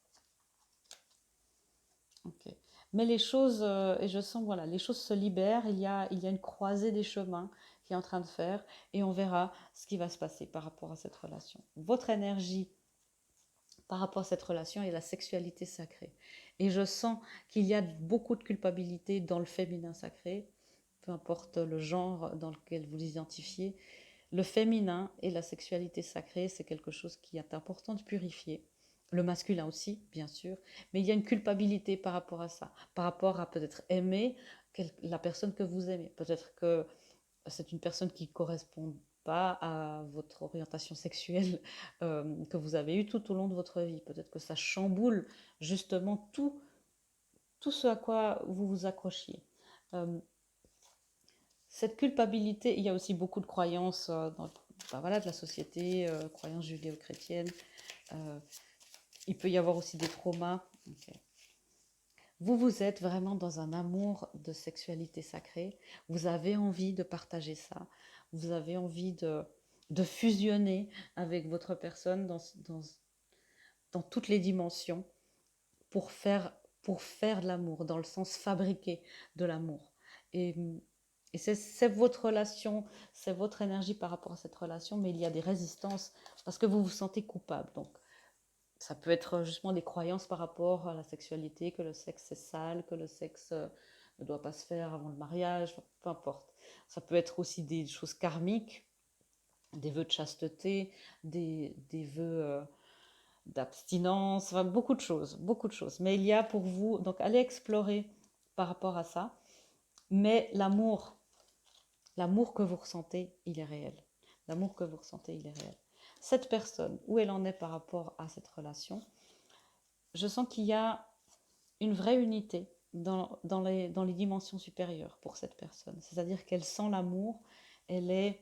Ok. Mais les choses, et je sens, voilà, les choses se libèrent, il y a une croisée des chemins qui est en train de faire, et on verra ce qui va se passer par rapport à cette relation. Votre énergie par rapport à cette relation est la sexualité sacrée. Et je sens qu'il y a beaucoup de culpabilité dans le féminin sacré, peu importe le genre dans lequel vous l'identifiez. Le féminin et la sexualité sacrée, c'est quelque chose qui est important de purifier. Le masculin aussi, bien sûr, mais il y a une culpabilité par rapport à ça, par rapport à peut-être aimer la personne que vous aimez. Peut-être que c'est une personne qui ne correspond pas à votre orientation sexuelle que vous avez eue tout au long de votre vie. Peut-être que ça chamboule justement tout ce à quoi vous vous accrochiez. Euh, cette culpabilité, il y a aussi beaucoup de croyances ben voilà, de la société, croyances judéo-chrétiennes. Euh, il peut y avoir aussi des traumas. Okay. Vous êtes vraiment dans un amour de sexualité sacrée. Vous avez envie de partager ça. Vous avez envie de fusionner avec votre personne dans toutes les dimensions pour pour faire de l'amour, dans le sens fabriqué de l'amour. Et, et c'est votre relation, c'est votre énergie par rapport à cette relation, mais il y a des résistances parce que vous vous sentez coupable. Donc, ça peut être justement des croyances par rapport à la sexualité, que le sexe est sale, que le sexe ne doit pas se faire avant le mariage, peu importe. Ça peut être aussi des choses karmiques, des vœux de chasteté, des vœux d'abstinence, enfin, beaucoup de choses, beaucoup de choses. Mais il y a pour vous, donc allez explorer par rapport à ça. Mais l'amour que vous ressentez, il est réel. L'amour que vous ressentez, il est réel. Cette personne, où elle en est par rapport à cette relation, je sens qu'il y a une vraie unité dans les dimensions supérieures pour cette personne. C'est-à-dire qu'elle sent l'amour, elle, est,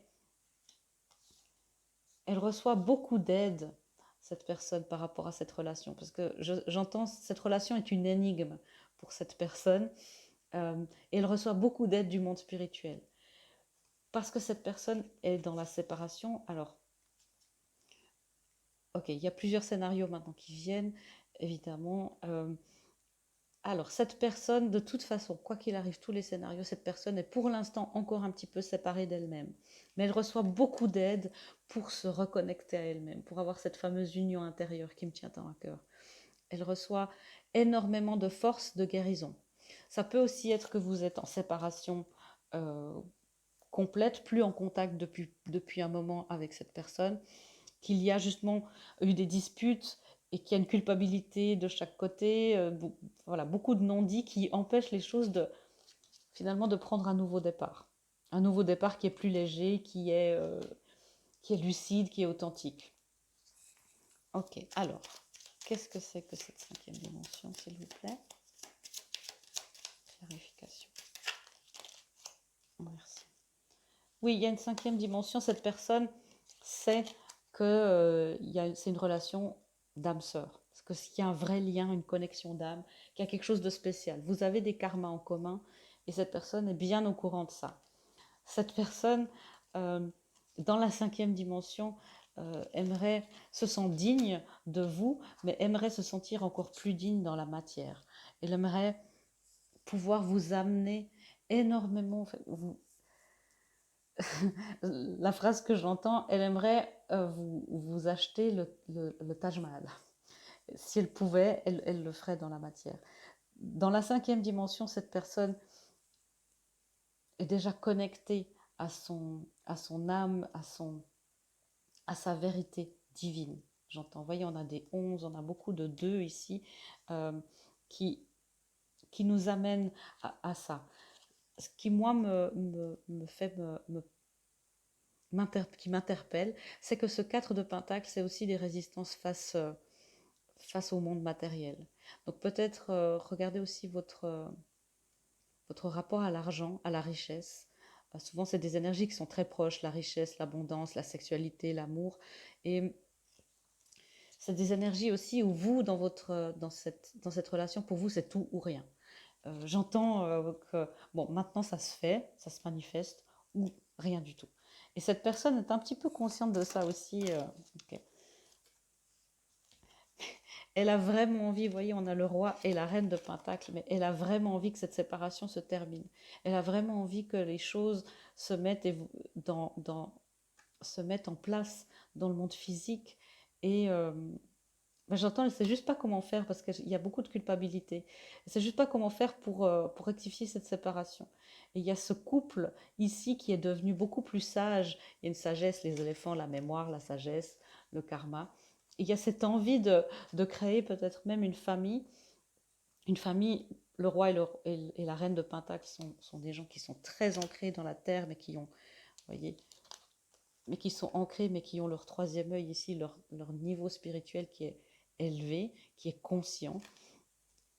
elle reçoit beaucoup d'aide, cette personne, par rapport à cette relation. Parce que j'entends, cette relation est une énigme pour cette personne. Et elle reçoit beaucoup d'aide du monde spirituel. Parce que cette personne est dans la séparation. Alors, ok, il y a plusieurs scénarios maintenant qui viennent, évidemment. Alors, cette personne, de toute façon, quoi qu'il arrive, tous les scénarios, cette personne est pour l'instant encore un petit peu séparée d'elle-même. Mais elle reçoit beaucoup d'aide pour se reconnecter à elle-même, pour avoir cette fameuse union intérieure qui me tient tant à cœur. Elle reçoit énormément de force de guérison. Ça peut aussi être que vous êtes en séparation euh, complète, plus en contact depuis un moment avec cette personne, qu'il y a justement eu des disputes et qu'il y a une culpabilité de chaque côté, voilà, beaucoup de non-dits qui empêchent les choses finalement de prendre un nouveau départ. Un nouveau départ qui est plus léger, qui est lucide, qui est authentique. Ok, alors, qu'est-ce que c'est que cette cinquième dimension, s'il vous plaît? Clarification. Merci. Oui, il y a une cinquième dimension. Cette personne sait que c'est une relation d'âme-sœur. Parce qu'il y a un vrai lien, une connexion d'âme, qu'il y a quelque chose de spécial. Vous avez des karmas en commun et cette personne est bien au courant de ça. Cette personne, euh, dans la cinquième dimension, se sent digne de vous, mais aimerait se sentir encore plus digne dans la matière. Elle aimerait pouvoir vous amener énormément, la phrase que j'entends, elle aimerait vous acheter le Taj Mahal. Si elle pouvait, elle le ferait dans la matière. Dans la cinquième dimension, cette personne est déjà connectée à son âme, à sa vérité divine. J'entends, vous voyez, on a des 11, on a beaucoup de 2 ici, euh, qui, qui nous amènent à ça. Ce qui, moi, me fait qui m'interpelle, c'est que ce 4 de Pentacle, c'est aussi des résistances face au monde matériel. Donc peut-être regardez aussi votre rapport à l'argent, à la richesse. Souvent, c'est des énergies qui sont très proches, la richesse, l'abondance, la sexualité, l'amour. Et c'est des énergies aussi où vous, dans cette relation, pour vous, c'est tout ou rien. J'entends que, bon, maintenant ça se fait, ça se manifeste, ou rien du tout. Et cette personne est un petit peu consciente de ça aussi. Ok. Elle a vraiment envie, vous voyez, on a le roi et la reine de Pentacle, mais elle a vraiment envie que cette séparation se termine. Elle a vraiment envie que les choses se mettent, se mettent en place dans le monde physique. Et ben, j'entends, elle ne sait juste pas comment faire parce qu'il y a beaucoup de culpabilité. Elle ne sait juste pas comment faire pour rectifier cette séparation. Et il y a ce couple ici qui est devenu beaucoup plus sage. Il y a une sagesse, les éléphants, la mémoire, la sagesse, le karma. Et il y a cette envie de créer peut-être même une famille. Une famille, le roi et la reine de Pentacle sont des gens qui sont très ancrés dans la terre, mais qui ont, vous voyez, mais qui sont ancrés, mais qui ont leur troisième œil ici, leur niveau spirituel qui est élevé, qui est conscient.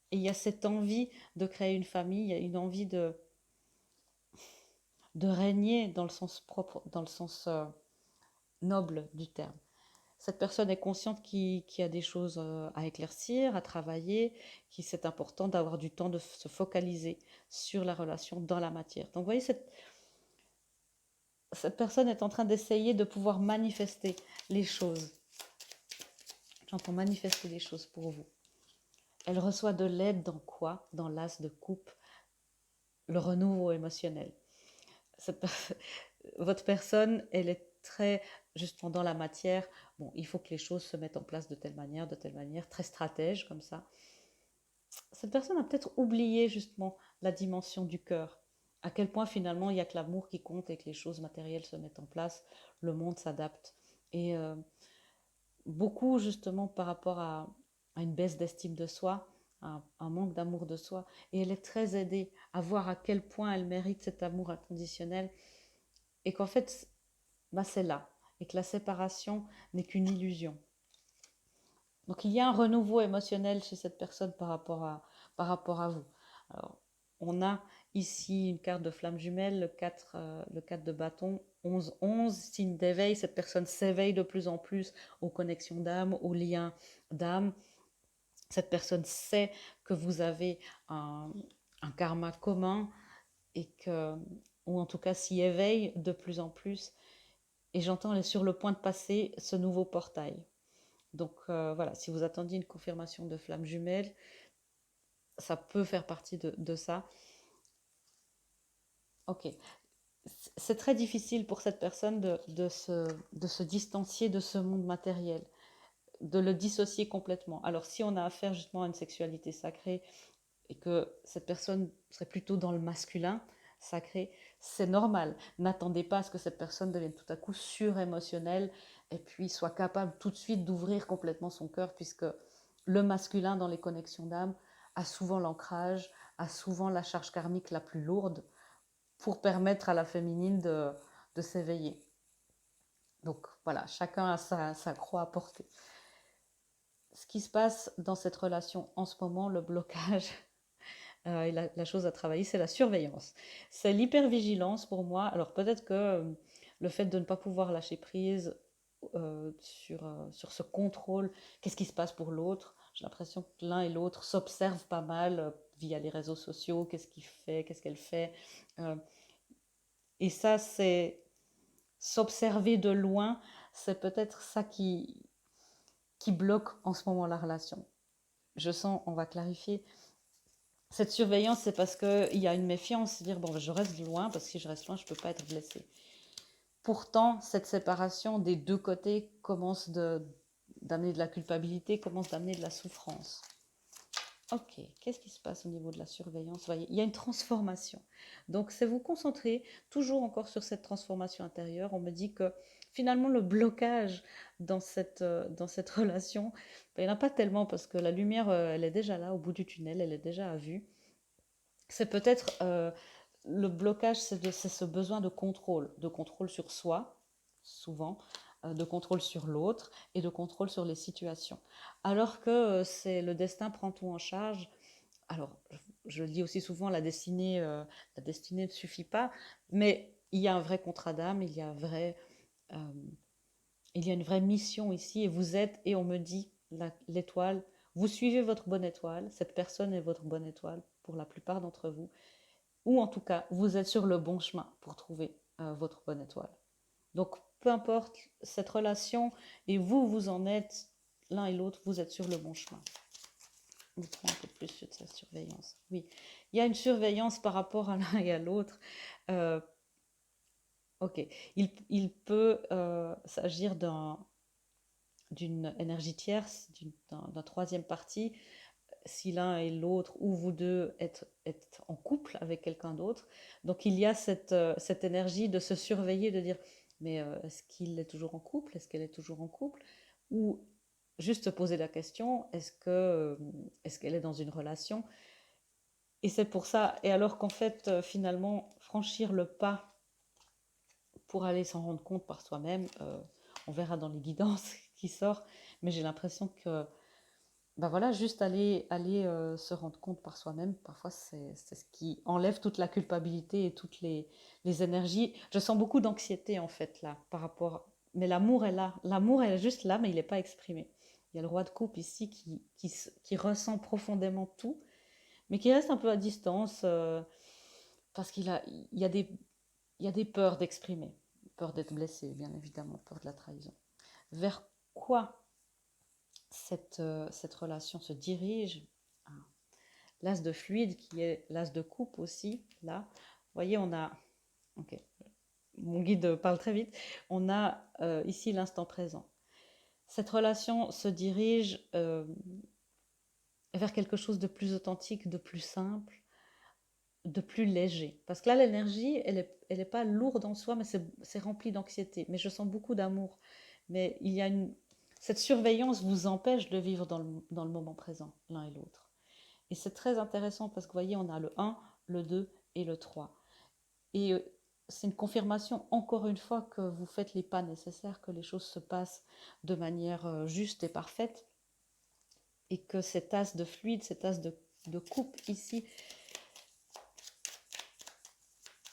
Et il y a cette envie de créer une famille, il y a une envie de régner dans le sens propre, dans le sens noble du terme. Cette personne est consciente qu'il y a des choses à éclaircir, à travailler, qu'il c'est important d'avoir du temps de se focaliser sur la relation dans la matière. Donc vous voyez, cette personne est en train d'essayer de pouvoir manifester les choses. J'entends manifester les choses pour vous. Elle reçoit de l'aide dans quoi? Dans l'as de coupe, le renouveau émotionnel. Cette, votre personne, elle est très, justement dans la matière, bon, il faut que les choses se mettent en place de telle manière, très stratège comme ça. Cette personne a peut-être oublié justement la dimension du cœur, à quel point finalement il n'y a que l'amour qui compte et que les choses matérielles se mettent en place, le monde s'adapte. Et beaucoup justement par rapport à une baisse d'estime de soi, un manque d'amour de soi, et elle est très aidée à voir à quel point elle mérite cet amour inconditionnel, et qu'en fait, bah, c'est là, et que la séparation n'est qu'une illusion. Donc il y a un renouveau émotionnel chez cette personne par rapport à vous. Alors, on a ici une carte de flamme jumelle, le 4 de bâton, 11-11, signe d'éveil. Cette personne s'éveille de plus en plus aux connexions d'âme, aux liens d'âme. Cette personne sait que vous avez un karma commun et que, ou en tout cas s'y éveille de plus en plus. Et j'entends, elle est sur le point de passer ce nouveau portail. Donc voilà, si vous attendiez une confirmation de flamme jumelle, ça peut faire partie de ça. Ok. C'est très difficile pour cette personne de se distancier de ce monde matériel, de le dissocier complètement. Alors si on a affaire justement à une sexualité sacrée et que cette personne serait plutôt dans le masculin sacré, c'est normal. N'attendez pas à ce que cette personne devienne tout à coup surémotionnelle et puis soit capable tout de suite d'ouvrir complètement son cœur, puisque le masculin dans les connexions d'âme a souvent l'ancrage, a souvent la charge karmique la plus lourde pour permettre à la féminine de s'éveiller. Donc voilà, chacun a sa croix à porter. Ce qui se passe dans cette relation en ce moment, le blocage, et la chose à travailler, c'est la surveillance. C'est l'hypervigilance pour moi. Alors peut-être que le fait de ne pas pouvoir lâcher prise sur ce contrôle, qu'est-ce qui se passe pour l'autre, j'ai l'impression que l'un et l'autre s'observent pas mal via les réseaux sociaux, qu'est-ce qu'il fait, qu'est-ce qu'elle fait. Euh, et ça, c'est s'observer de loin, c'est peut-être ça qui bloque en ce moment la relation. Je sens, on va clarifier, cette surveillance, c'est parce qu'il y a une méfiance, dire bon, je reste loin, parce que si je reste loin, je ne peux pas être blessée. Pourtant, cette séparation des deux côtés commence d'amener de la culpabilité, commence d'amener de la souffrance. Ok, qu'est-ce qui se passe au niveau de la surveillance? Vous voyez, il y a une transformation. Donc, c'est vous concentrer toujours encore sur cette transformation intérieure. On me dit que finalement, le blocage dans cette relation, ben, il n'y en a pas tellement parce que la lumière, elle est déjà là, au bout du tunnel, elle est déjà à vue. C'est peut-être le blocage, c'est ce besoin de contrôle sur soi, souvent, de contrôle sur l'autre et de contrôle sur les situations. Alors que c'est le destin prend tout en charge. Alors, je le dis aussi souvent, la destinée ne suffit pas, mais il y a un vrai contrat d'âme, euh, il y a une vraie mission ici, et vous êtes, et on me dit, l'étoile, vous suivez votre bonne étoile, cette personne est votre bonne étoile pour la plupart d'entre vous, ou en tout cas, vous êtes sur le bon chemin pour trouver votre bonne étoile. Donc, peu importe cette relation, et vous, vous en êtes, l'un et l'autre, vous êtes sur le bon chemin. Dites-moi un peu plus sur sa surveillance. Oui, il y a une surveillance par rapport à l'un et à l'autre. Euh, ok, il peut s'agir d'une énergie tierce, d'un troisième parti, si l'un et l'autre ou vous deux êtes en couple avec quelqu'un d'autre. Donc il y a cette énergie de se surveiller, de dire mais est-ce qu'il est toujours en couple? Est-ce qu'elle est toujours en couple? Ou juste se poser la question, est-ce qu'elle est dans une relation? Et c'est pour ça, et alors qu'en fait, finalement, franchir le pas pour aller s'en rendre compte par soi-même, on verra dans les guidances qui sort, mais j'ai l'impression que ben voilà, juste aller se rendre compte par soi-même, parfois c'est ce qui enlève toute la culpabilité et toutes les énergies. Je sens beaucoup d'anxiété en fait là, par rapport. Mais l'amour est là. L'amour est juste là, mais il n'est pas exprimé. Il y a le roi de coupe ici qui ressent profondément tout, mais qui reste un peu à distance parce il y a il y a des peurs d'exprimer. Peur d'être blessé, bien évidemment, peur de la trahison. Vers quoi cette relation se dirige? L'as de fluide qui est l'as de coupe aussi, là. Vous voyez, on a... Ok, mon guide parle très vite. On a ici l'instant présent. Cette relation se dirige vers quelque chose de plus authentique, de plus simple, de plus léger. Parce que là, l'énergie, elle est pas lourde en soi, mais c'est rempli d'anxiété. Mais je sens beaucoup d'amour. Mais il y a cette surveillance vous empêche de vivre dans le moment présent, l'un et l'autre. Et c'est très intéressant parce que vous voyez, on a le 1, le 2 et le 3. Et c'est une confirmation, encore une fois, que vous faites les pas nécessaires, que les choses se passent de manière juste et parfaite. Et que cet as de fluide, cet as de coupe ici,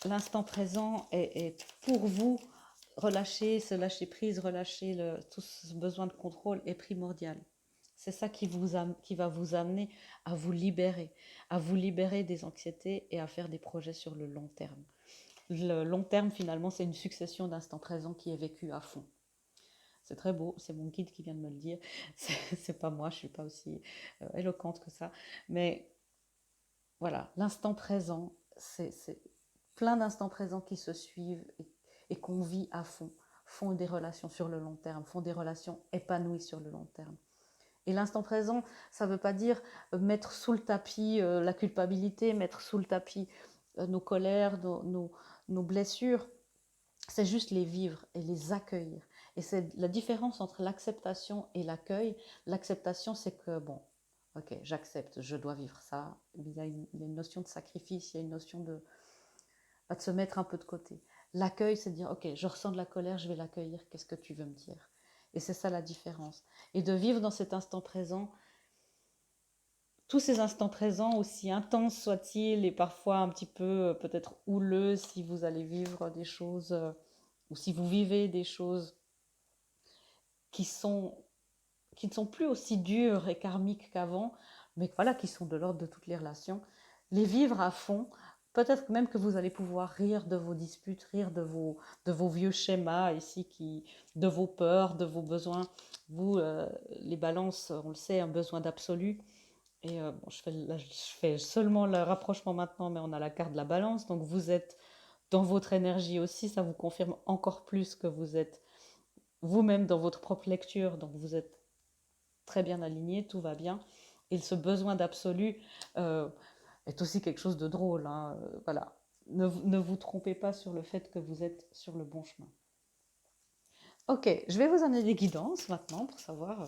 l'instant présent est pour vous. Relâcher, se lâcher prise, relâcher tout ce besoin de contrôle est primordial. C'est ça qui va vous amener à vous libérer des anxiétés et à faire des projets sur le long terme. Le long terme, finalement, c'est une succession d'instants présents qui est vécu à fond. C'est très beau, c'est mon guide qui vient de me le dire. C'est pas moi, je suis pas aussi éloquente que ça. Mais voilà, l'instant présent, c'est plein d'instants présents qui se suivent et qu'on vit à fond, font des relations sur le long terme, font des relations épanouies sur le long terme. Et l'instant présent, ça ne veut pas dire mettre sous le tapis la culpabilité, mettre sous le tapis nos colères, nos blessures. C'est juste les vivre et les accueillir. Et c'est la différence entre l'acceptation et l'accueil. L'acceptation, c'est que, bon, ok, j'accepte, je dois vivre ça. Il y a une notion de sacrifice, il y a une notion de se mettre un peu de côté. L'accueil, c'est de dire, ok, je ressens de la colère, je vais l'accueillir, qu'est-ce que tu veux me dire? Et c'est ça la différence. Et de vivre dans cet instant présent, tous ces instants présents, aussi intenses soient-ils, et parfois un petit peu peut-être houleux si vous allez vivre des choses, ou si vous vivez des choses qui, sont, qui ne sont plus aussi dures et karmiques qu'avant, mais voilà, qui sont de l'ordre de toutes les relations, les vivre à fond. Peut-être même que vous allez pouvoir rire de vos disputes, rire de vos vieux schémas ici, de vos peurs, de vos besoins. Vous, les balances, on le sait, un besoin d'absolu. Et bon, je fais seulement le rapprochement maintenant, mais on a la carte de la balance. Donc vous êtes dans votre énergie aussi, ça vous confirme encore plus que vous êtes vous-même dans votre propre lecture. Donc vous êtes très bien aligné, tout va bien. Et ce besoin d'absolu est aussi quelque chose de drôle, hein. Voilà. Ne vous trompez pas sur le fait que vous êtes sur le bon chemin. Ok, je vais vous amener des guidances maintenant pour savoir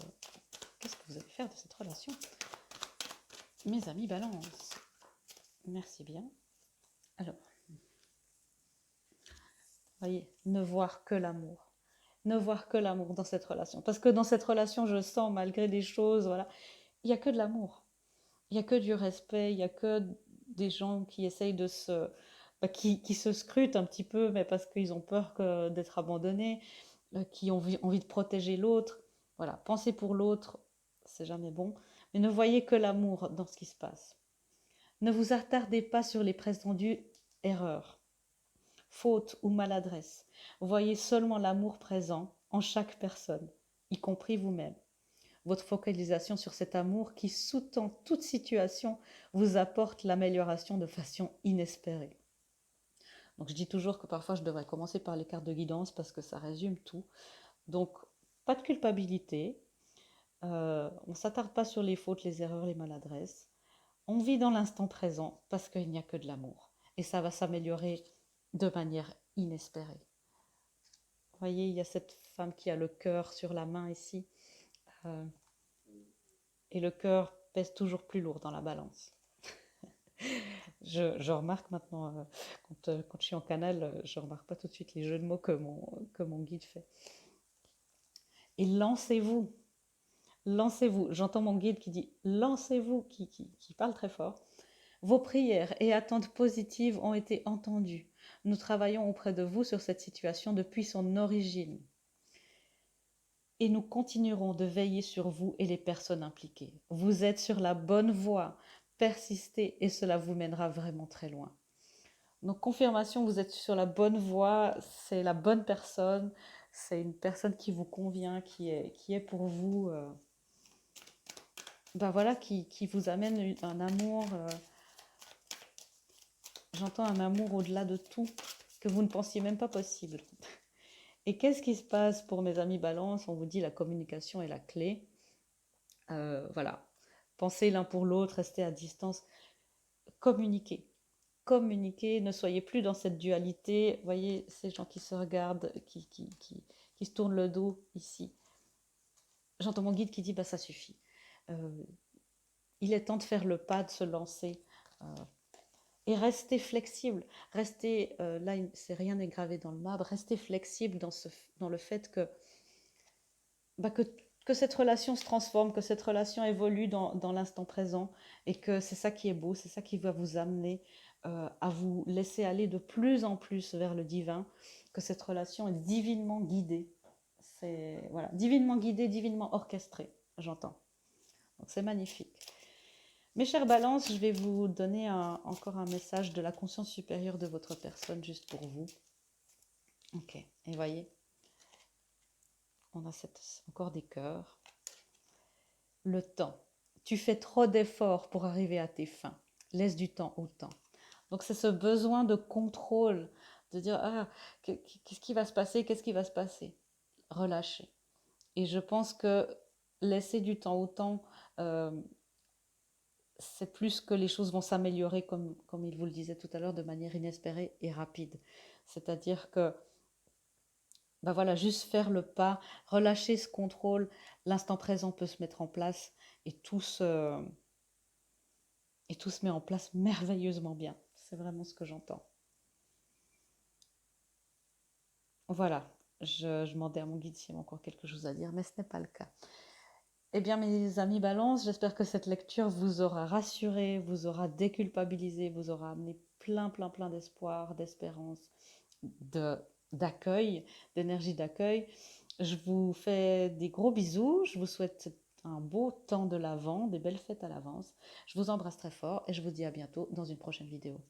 qu'est-ce que vous allez faire de cette relation. Mes amis Balance, merci bien. Alors, voyez, ne voir que l'amour. Ne voir que l'amour dans cette relation. Parce que dans cette relation, je sens, malgré des choses, voilà, il n'y a que de l'amour. Il n'y a que du respect, il n'y a que des gens qui essayent de se... qui se scrutent un petit peu, mais parce qu'ils ont peur d'être abandonnés, qui ont envie de protéger l'autre. Voilà, penser pour l'autre, c'est jamais bon. Mais ne voyez que l'amour dans ce qui se passe. Ne vous attardez pas sur les prétendues erreurs, fautes ou maladresses. Voyez seulement l'amour présent en chaque personne, y compris vous-même. Votre focalisation sur cet amour qui sous-tend toute situation vous apporte l'amélioration de façon inespérée. Donc je dis toujours que parfois je devrais commencer par les cartes de guidance parce que ça résume tout. Donc pas de culpabilité, on ne s'attarde pas sur les fautes, les erreurs, les maladresses. On vit dans l'instant présent parce qu'il n'y a que de l'amour. Et ça va s'améliorer de manière inespérée. Vous voyez, il y a cette femme qui a le cœur sur la main ici. Euh, et le cœur pèse toujours plus lourd dans la balance. Je remarque maintenant, quand je suis en canal, je ne remarque pas tout de suite les jeux de mots que mon guide fait. Et lancez-vous, lancez-vous. J'entends mon guide qui dit lancez-vous, qui parle très fort. Vos prières et attentes positives ont été entendues. Nous travaillons auprès de vous sur cette situation depuis son origine. Et nous continuerons de veiller sur vous et les personnes impliquées. Vous êtes sur la bonne voie. Persistez et cela vous mènera vraiment très loin. Donc, confirmation, vous êtes sur la bonne voie, c'est la bonne personne, c'est une personne qui vous convient, qui est pour vous, voilà, qui vous amène un amour, j'entends un amour au-delà de tout, que vous ne pensiez même pas possible. Et qu'est-ce qui se passe pour mes amis Balance? On vous dit la communication est la clé. Voilà, pensez l'un pour l'autre, restez à distance, communiquez. Communiquer, ne soyez plus dans cette dualité. Voyez ces gens qui se regardent, qui se tournent le dos ici. J'entends mon guide qui dit bah ça suffit. Il est temps de faire le pas, de se lancer. Et restez flexible. Restez, là, c'est rien n'est gravé dans le marbre. Restez flexible dans le fait que cette relation se transforme, que cette relation évolue dans l'instant présent et que c'est ça qui est beau, c'est ça qui va vous amener à vous laisser aller de plus en plus vers le divin, que cette relation est divinement guidée. C'est voilà, divinement guidée, divinement orchestrée, j'entends. Donc c'est magnifique. Mes chers balances, je vais vous donner encore un message de la conscience supérieure de votre personne juste pour vous. Ok, et voyez, on a encore des cœurs. Le temps. Tu fais trop d'efforts pour arriver à tes fins. Laisse du temps au temps. Donc c'est ce besoin de contrôle, de dire ah, qu'est-ce qui va se passer, qu'est-ce qui va se passer. Relâcher. Et je pense que laisser du temps au temps, c'est plus que les choses vont s'améliorer, comme il vous le disait tout à l'heure, de manière inespérée et rapide. C'est-à-dire que voilà, juste faire le pas, relâcher ce contrôle, l'instant présent peut se mettre en place et tout se met en place merveilleusement bien. C'est vraiment ce que j'entends. Voilà, je demandais à mon guide s'il y avait encore quelque chose à dire, mais ce n'est pas le cas. Eh bien, mes amis Balance, j'espère que cette lecture vous aura rassuré, vous aura déculpabilisé, vous aura amené plein d'espoir, d'espérance, d'accueil, d'énergie d'accueil. Je vous fais des gros bisous, je vous souhaite un beau temps de l'Avent, des belles fêtes à l'avance. Je vous embrasse très fort et je vous dis à bientôt dans une prochaine vidéo.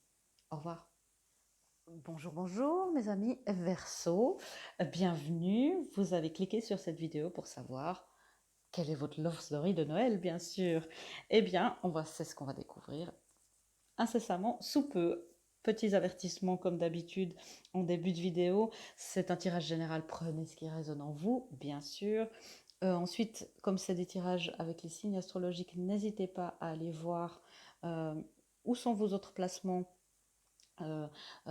Au revoir. Bonjour mes amis Verseau, bienvenue. Vous avez cliqué sur cette vidéo pour savoir quelle est votre love story de Noël, bien sûr. Eh bien, c'est ce qu'on va découvrir incessamment sous peu. Petits avertissements comme d'habitude en début de vidéo. C'est un tirage général, prenez ce qui résonne en vous, bien sûr. Ensuite, comme c'est des tirages avec les signes astrologiques, n'hésitez pas à aller voir euh, où sont vos autres placements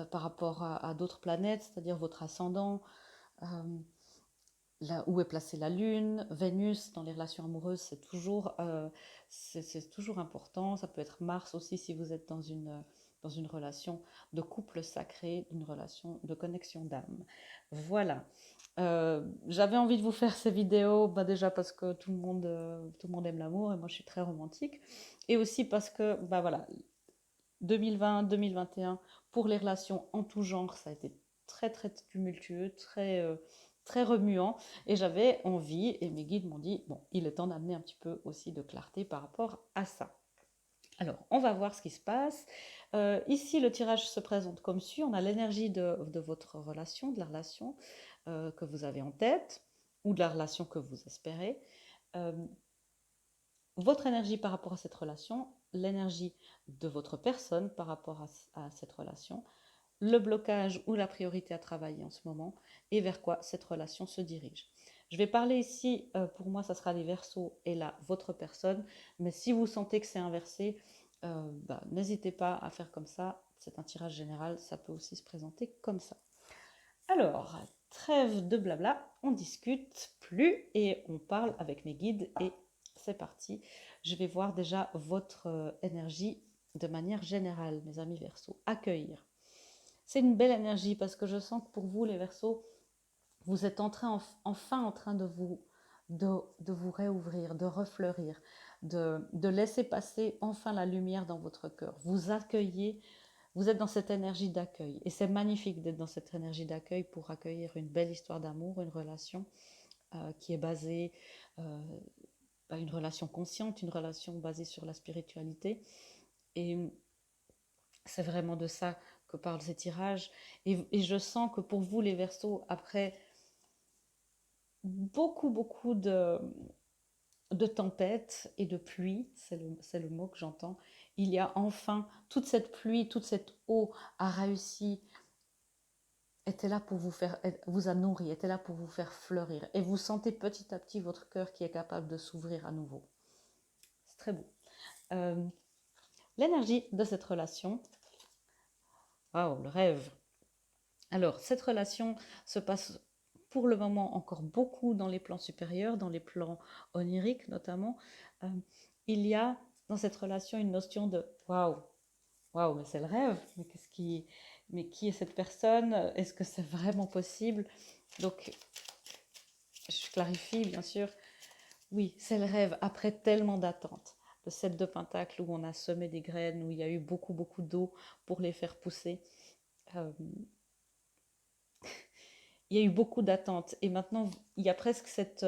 par rapport à d'autres planètes, c'est-à-dire votre ascendant, euh, là où est placée la Lune, Vénus dans les relations amoureuses, c'est toujours important. Ça peut être Mars aussi si vous êtes dans une relation de couple sacré, une relation de connexion d'âme. Voilà. J'avais envie de vous faire ces vidéos, bah déjà parce que tout le monde aime l'amour et moi je suis très romantique. Et aussi parce que, bah voilà, 2020-2021, pour les relations en tout genre, ça a été très très tumultueux, très remuant. Et j'avais envie, et mes guides m'ont dit, bon, il est temps d'amener un petit peu aussi de clarté par rapport à ça. Alors, on va voir ce qui se passe. Ici, le tirage se présente comme suit. On a l'énergie de votre relation, de la relation que vous avez en tête, ou de la relation que vous espérez. Euh, Votre énergie par rapport à cette relation, l'énergie de votre personne par rapport à cette relation, le blocage ou la priorité à travailler en ce moment et vers quoi cette relation se dirige. Je vais parler ici, pour moi, ça sera les Verseaux et là, votre personne. Mais si vous sentez que c'est inversé, n'hésitez pas à faire comme ça. C'est un tirage général, ça peut aussi se présenter comme ça. Alors, trêve de blabla, on discute plus et on parle avec mes guides et c'est parti. Je vais voir déjà votre énergie de manière générale, mes amis Verseaux. Accueillir. C'est une belle énergie parce que je sens que pour vous, les Verseaux, vous êtes enfin en train de vous réouvrir, de refleurir, de laisser passer enfin la lumière dans votre cœur. Vous accueillez, vous êtes dans cette énergie d'accueil. Et c'est magnifique d'être dans cette énergie d'accueil pour accueillir une belle histoire d'amour, une relation qui est basée, une relation consciente, une relation basée sur la spiritualité. Et c'est vraiment de ça que parlent ces tirages. Et je sens que pour vous, les Verseaux, après beaucoup de tempêtes et de pluie, c'est le mot que j'entends, il y a enfin toute cette pluie, toute cette eau a réussi, était là pour vous faire, vous a nourri, était là pour vous faire fleurir. Et vous sentez petit à petit votre cœur qui est capable de s'ouvrir à nouveau. C'est très beau. Euh, L'énergie de cette relation, waouh, le rêve. Alors, cette relation se passe pour le moment encore beaucoup dans les plans supérieurs, dans les plans oniriques notamment. Euh, il y a dans cette relation une notion de waouh, waouh, mais c'est le rêve. Mais qui est cette personne? Est-ce que c'est vraiment possible? Donc, je clarifie bien sûr. Oui, c'est le rêve après tellement d'attentes. Le 7 de Pentacle où on a semé des graines, où il y a eu beaucoup d'eau pour les faire pousser. Euh, il y a eu beaucoup d'attentes et maintenant il y a presque cette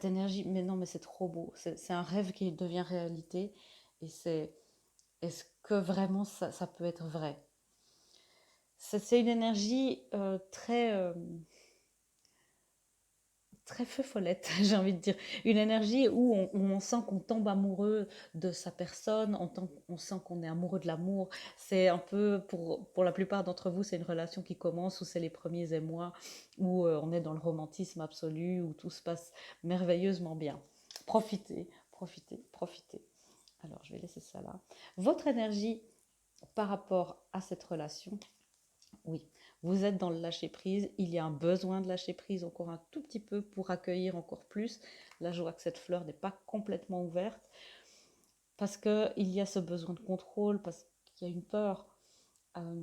énergie. Mais non, mais c'est trop beau. C'est un rêve qui devient réalité et est-ce que vraiment ça peut être vrai? C'est une énergie très feu follette, j'ai envie de dire. Une énergie où on sent qu'on tombe amoureux de sa personne, on sent qu'on est amoureux de l'amour. C'est un peu, pour la plupart d'entre vous, c'est une relation qui commence, où c'est les premiers émois, où on est dans le romantisme absolu, où tout se passe merveilleusement bien. Profitez, profitez, profitez. Alors, je vais laisser ça là. Votre énergie par rapport à cette relation, oui, vous êtes dans le lâcher-prise, il y a un besoin de lâcher-prise encore un tout petit peu pour accueillir encore plus. Là, je vois que cette fleur n'est pas complètement ouverte parce qu'il y a ce besoin de contrôle, parce qu'il y a une peur. Euh,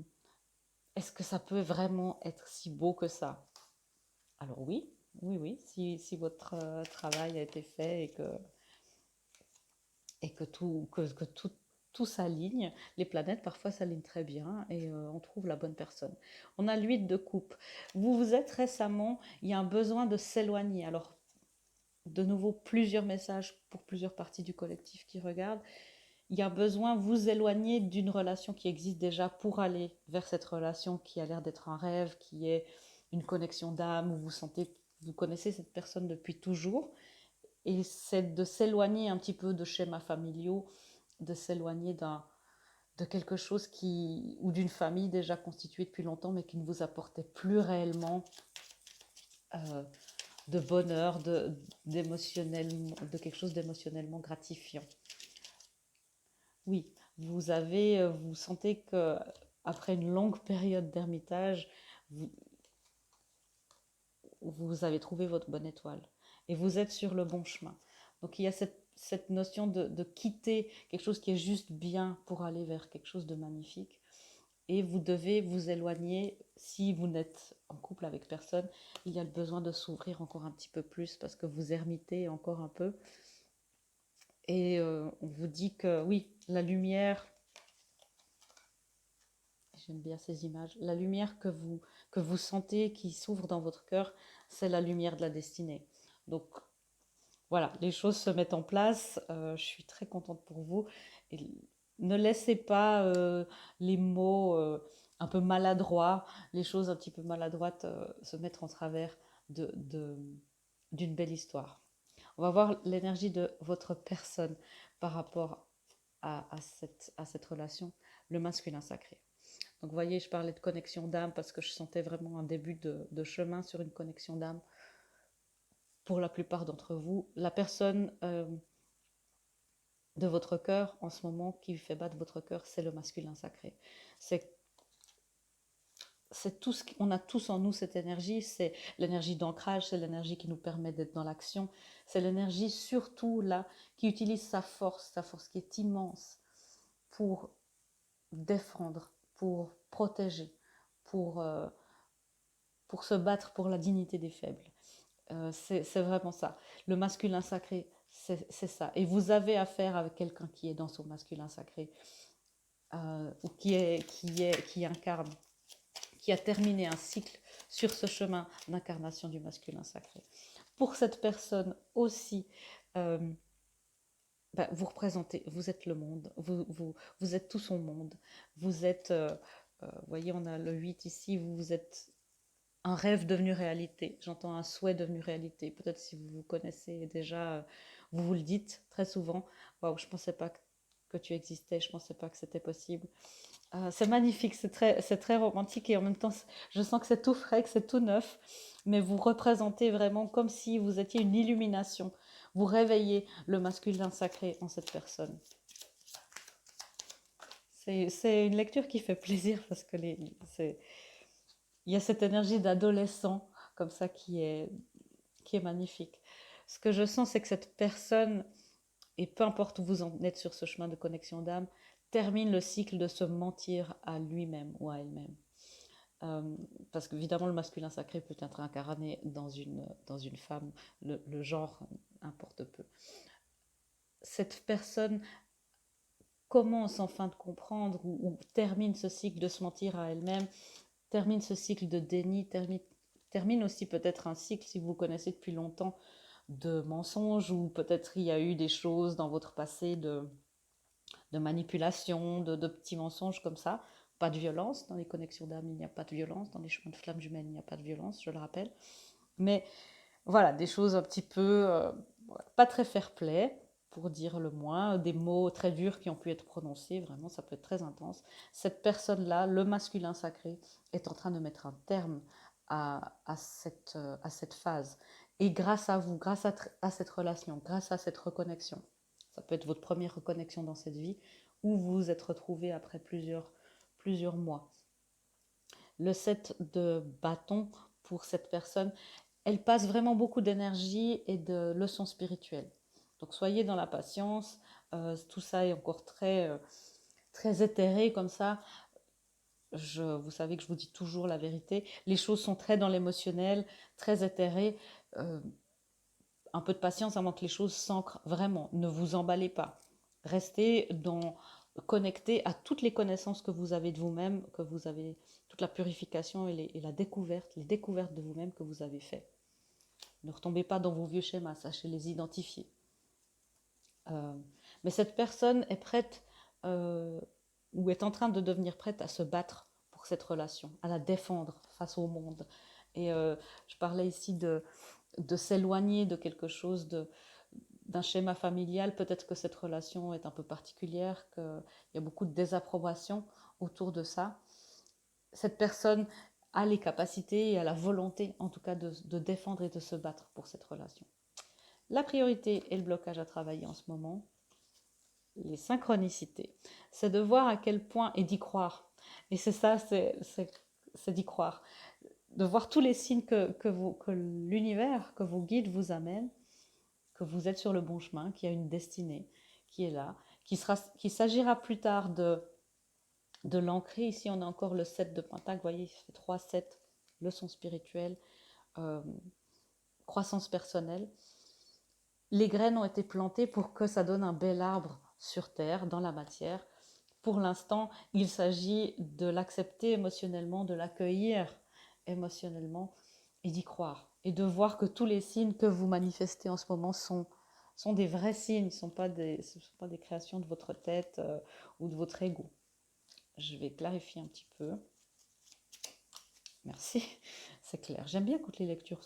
Est-ce que ça peut vraiment être si beau que ça? Alors oui, oui, si votre travail a été fait et que tout s'aligne, les planètes parfois s'alignent très bien et on trouve la bonne personne. On a l'huile de coupe. Vous êtes récemment, il y a un besoin de s'éloigner. Alors, de nouveau, plusieurs messages pour plusieurs parties du collectif qui regardent. Il y a besoin de vous éloigner d'une relation qui existe déjà pour aller vers cette relation qui a l'air d'être un rêve, qui est une connexion d'âme, où vous connaissez cette personne depuis toujours. Et c'est de s'éloigner un petit peu de schémas familiaux, de s'éloigner de quelque chose ou d'une famille déjà constituée depuis longtemps, mais qui ne vous apportait plus réellement de bonheur, de quelque chose d'émotionnellement gratifiant. Oui, vous sentez que après une longue période d'ermitage, vous, vous avez trouvé votre bonne étoile et vous êtes sur le bon chemin. Donc il y a cette notion de quitter quelque chose qui est juste bien pour aller vers quelque chose de magnifique. Et vous devez vous éloigner si vous n'êtes en couple avec personne. Il y a le besoin de s'ouvrir encore un petit peu plus parce que vous ermitez encore un peu. Et on vous dit que oui, la lumière, j'aime bien ces images, la lumière que vous sentez qui s'ouvre dans votre cœur, c'est la lumière de la destinée. Donc voilà, les choses se mettent en place. Je suis très contente pour vous. Et ne laissez pas les mots un peu maladroits, les choses un petit peu maladroites se mettre en travers de, de- d'une belle histoire. On va voir l'énergie de votre personne par rapport à cette relation, le masculin sacré. Donc vous voyez, je parlais de connexion d'âme parce que je sentais vraiment un début de chemin sur une connexion d'âme pour la plupart d'entre vous. La personne de votre cœur en ce moment qui fait battre votre cœur, c'est le masculin sacré. C'est tout ce qu'on a tous en nous, cette énergie, c'est l'énergie d'ancrage, c'est l'énergie qui nous permet d'être dans l'action, c'est l'énergie surtout là qui utilise sa force qui est immense pour défendre, pour protéger, pour, euh, pour se battre pour la dignité des faibles. C'est vraiment ça. Le masculin sacré, c'est ça. Et vous avez affaire avec quelqu'un qui est dans son masculin sacré, ou qui incarne, qui a terminé un cycle sur ce chemin d'incarnation du masculin sacré. Pour cette personne aussi, euh, vous représentez, vous êtes le monde, vous êtes tout son monde, vous êtes, vous voyez, on a le 8 ici, vous êtes un rêve devenu réalité, j'entends un souhait devenu réalité. Peut-être si vous vous connaissez déjà, vous vous le dites très souvent. Waouh, je ne pensais pas que tu existais, je ne pensais pas que c'était possible. C'est magnifique, c'est très romantique et en même temps, je sens que c'est tout frais, que c'est tout neuf, mais vous représentez vraiment comme si vous étiez une illumination. Vous réveillez le masculin sacré en cette personne. C'est une lecture qui fait plaisir parce que il y a cette énergie d'adolescent comme ça qui est magnifique. Ce que je sens, c'est que cette personne, et peu importe où vous en êtes sur ce chemin de connexion d'âme, termine le cycle de se mentir à lui-même ou à elle-même. Euh, Parce qu'évidemment, le masculin sacré peut être incarné dans une femme, le genre importe peu. Cette personne commence enfin de comprendre ou termine ce cycle de se mentir à elle-même, termine ce cycle de déni, termine aussi peut-être un cycle, si vous vous connaissez depuis longtemps, de mensonges, ou peut-être il y a eu des choses dans votre passé de manipulation, de petits mensonges comme ça. Pas de violence, dans les connexions d'âme, il n'y a pas de violence, dans les chemins de flammes jumelles, il n'y a pas de violence, je le rappelle. Mais voilà, des choses un petit peu pas très fair-play, pour dire le moins, des mots très durs qui ont pu être prononcés, vraiment, ça peut être très intense. Cette personne-là, le masculin sacré, est en train de mettre un terme à cette phase. Et grâce à vous, à cette relation, grâce à cette reconnexion, ça peut être votre première reconnexion dans cette vie, où vous vous êtes retrouvé après plusieurs mois. Le 7 de bâton, pour cette personne, elle passe vraiment beaucoup d'énergie et de leçons spirituelles. Donc soyez dans la patience, tout ça est encore très éthéré comme ça. Vous savez que je vous dis toujours la vérité. Les choses sont très dans l'émotionnel, très éthérées. Euh, un peu de patience avant que les choses s'ancrent vraiment. Ne vous emballez pas. Restez connecté à toutes les connaissances que vous avez de vous-même, que vous avez, toute la purification et la découverte, les découvertes de vous-même que vous avez faites. Ne retombez pas dans vos vieux schémas, sachez les identifier. Euh, mais cette personne est prête ou est en train de devenir prête à se battre pour cette relation, à la défendre face au monde. Et je parlais ici de s'éloigner de quelque chose, d'un schéma familial. Peut-être que cette relation est un peu particulière, qu'il y a beaucoup de désapprobation autour de ça. Cette personne a les capacités et a la volonté, en tout cas, de défendre et de se battre pour cette relation. La priorité et le blocage à travailler en ce moment, les synchronicités, c'est de voir à quel point, et d'y croire. Et c'est ça, c'est d'y croire. De voir tous les signes que l'univers, que vos guides vous amènent, que vous êtes sur le bon chemin, qu'il y a une destinée qui est là, qu'il s'agira plus tard de l'ancrer. Ici, on a encore le 7 de Pentacle, vous voyez, il fait 3, 7, leçons spirituelles, euh, croissance personnelle. Les graines ont été plantées pour que ça donne un bel arbre sur Terre, dans la matière. Pour l'instant, il s'agit de l'accepter émotionnellement, de l'accueillir émotionnellement et d'y croire. Et de voir que tous les signes que vous manifestez en ce moment sont des vrais signes, ce ne sont pas des créations de votre tête ou de votre ego. Je vais clarifier un petit peu. Merci, c'est clair. J'aime bien quand les lectures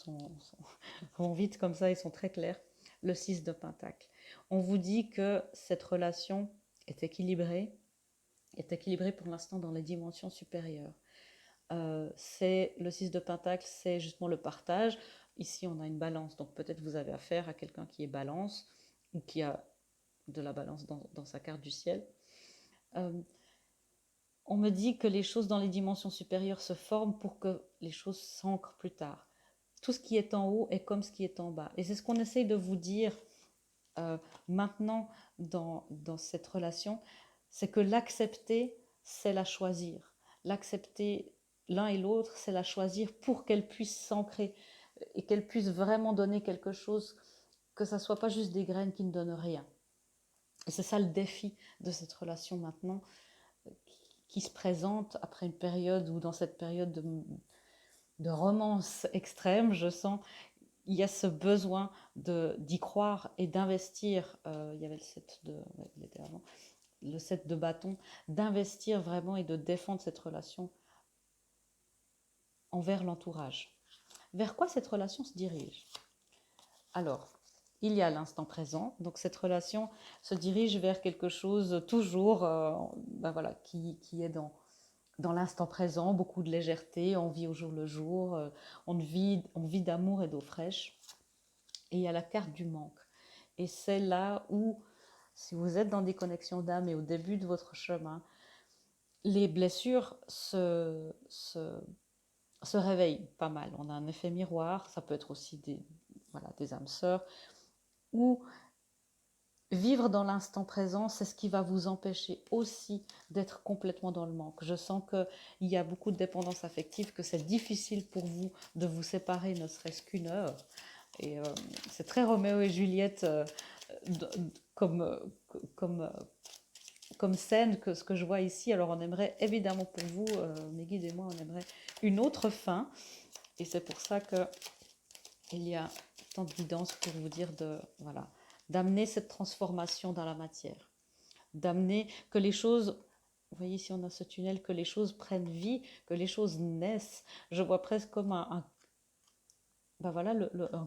vont vite comme ça, ils sont très clairs. Le 6 de Pentacle. On vous dit que cette relation est équilibrée pour l'instant dans les dimensions supérieures. C'est le 6 de Pentacle, c'est justement le partage. Ici, on a une balance, donc peut-être vous avez affaire à quelqu'un qui est balance ou qui a de la balance dans sa carte du ciel. On me dit que les choses dans les dimensions supérieures se forment pour que les choses s'ancrent plus tard. Tout ce qui est en haut est comme ce qui est en bas. Et c'est ce qu'on essaye de vous dire maintenant dans cette relation, c'est que l'accepter, c'est la choisir. L'accepter l'un et l'autre, c'est la choisir pour qu'elle puisse s'ancrer et qu'elle puisse vraiment donner quelque chose, que ça ne soit pas juste des graines qui ne donnent rien. Et c'est ça le défi de cette relation maintenant, qui se présente après une période où, dans cette période de romance extrême, je sens il y a ce besoin d'y croire et d'investir. Il y avait le 7 de bâton, d'investir vraiment et de défendre cette relation envers l'entourage. Vers quoi cette relation se dirige? Alors, il y a l'instant présent, donc cette relation se dirige vers quelque chose toujours voilà, qui est dans l'instant présent, beaucoup de légèreté, on vit au jour le jour, on vit d'amour et d'eau fraîche. Et il y a la carte du manque. Et c'est là où, si vous êtes dans des connexions d'âme et au début de votre chemin, les blessures se réveillent pas mal. On a un effet miroir, ça peut être aussi des âmes sœurs, où vivre dans l'instant présent, c'est ce qui va vous empêcher aussi d'être complètement dans le manque. Je sens qu'il y a beaucoup de dépendance affective, que c'est difficile pour vous de vous séparer, ne serait-ce qu'une heure. Et c'est très Roméo et Juliette comme scène, que ce que je vois ici. Alors on aimerait évidemment pour vous, mes guides et moi, on aimerait une autre fin. Et c'est pour ça qu'il y a tant de guidance pour vous dire d'amener cette transformation dans la matière. D'amener que les choses, vous voyez ici on a ce tunnel, que les choses prennent vie, que les choses naissent. Je vois presque comme un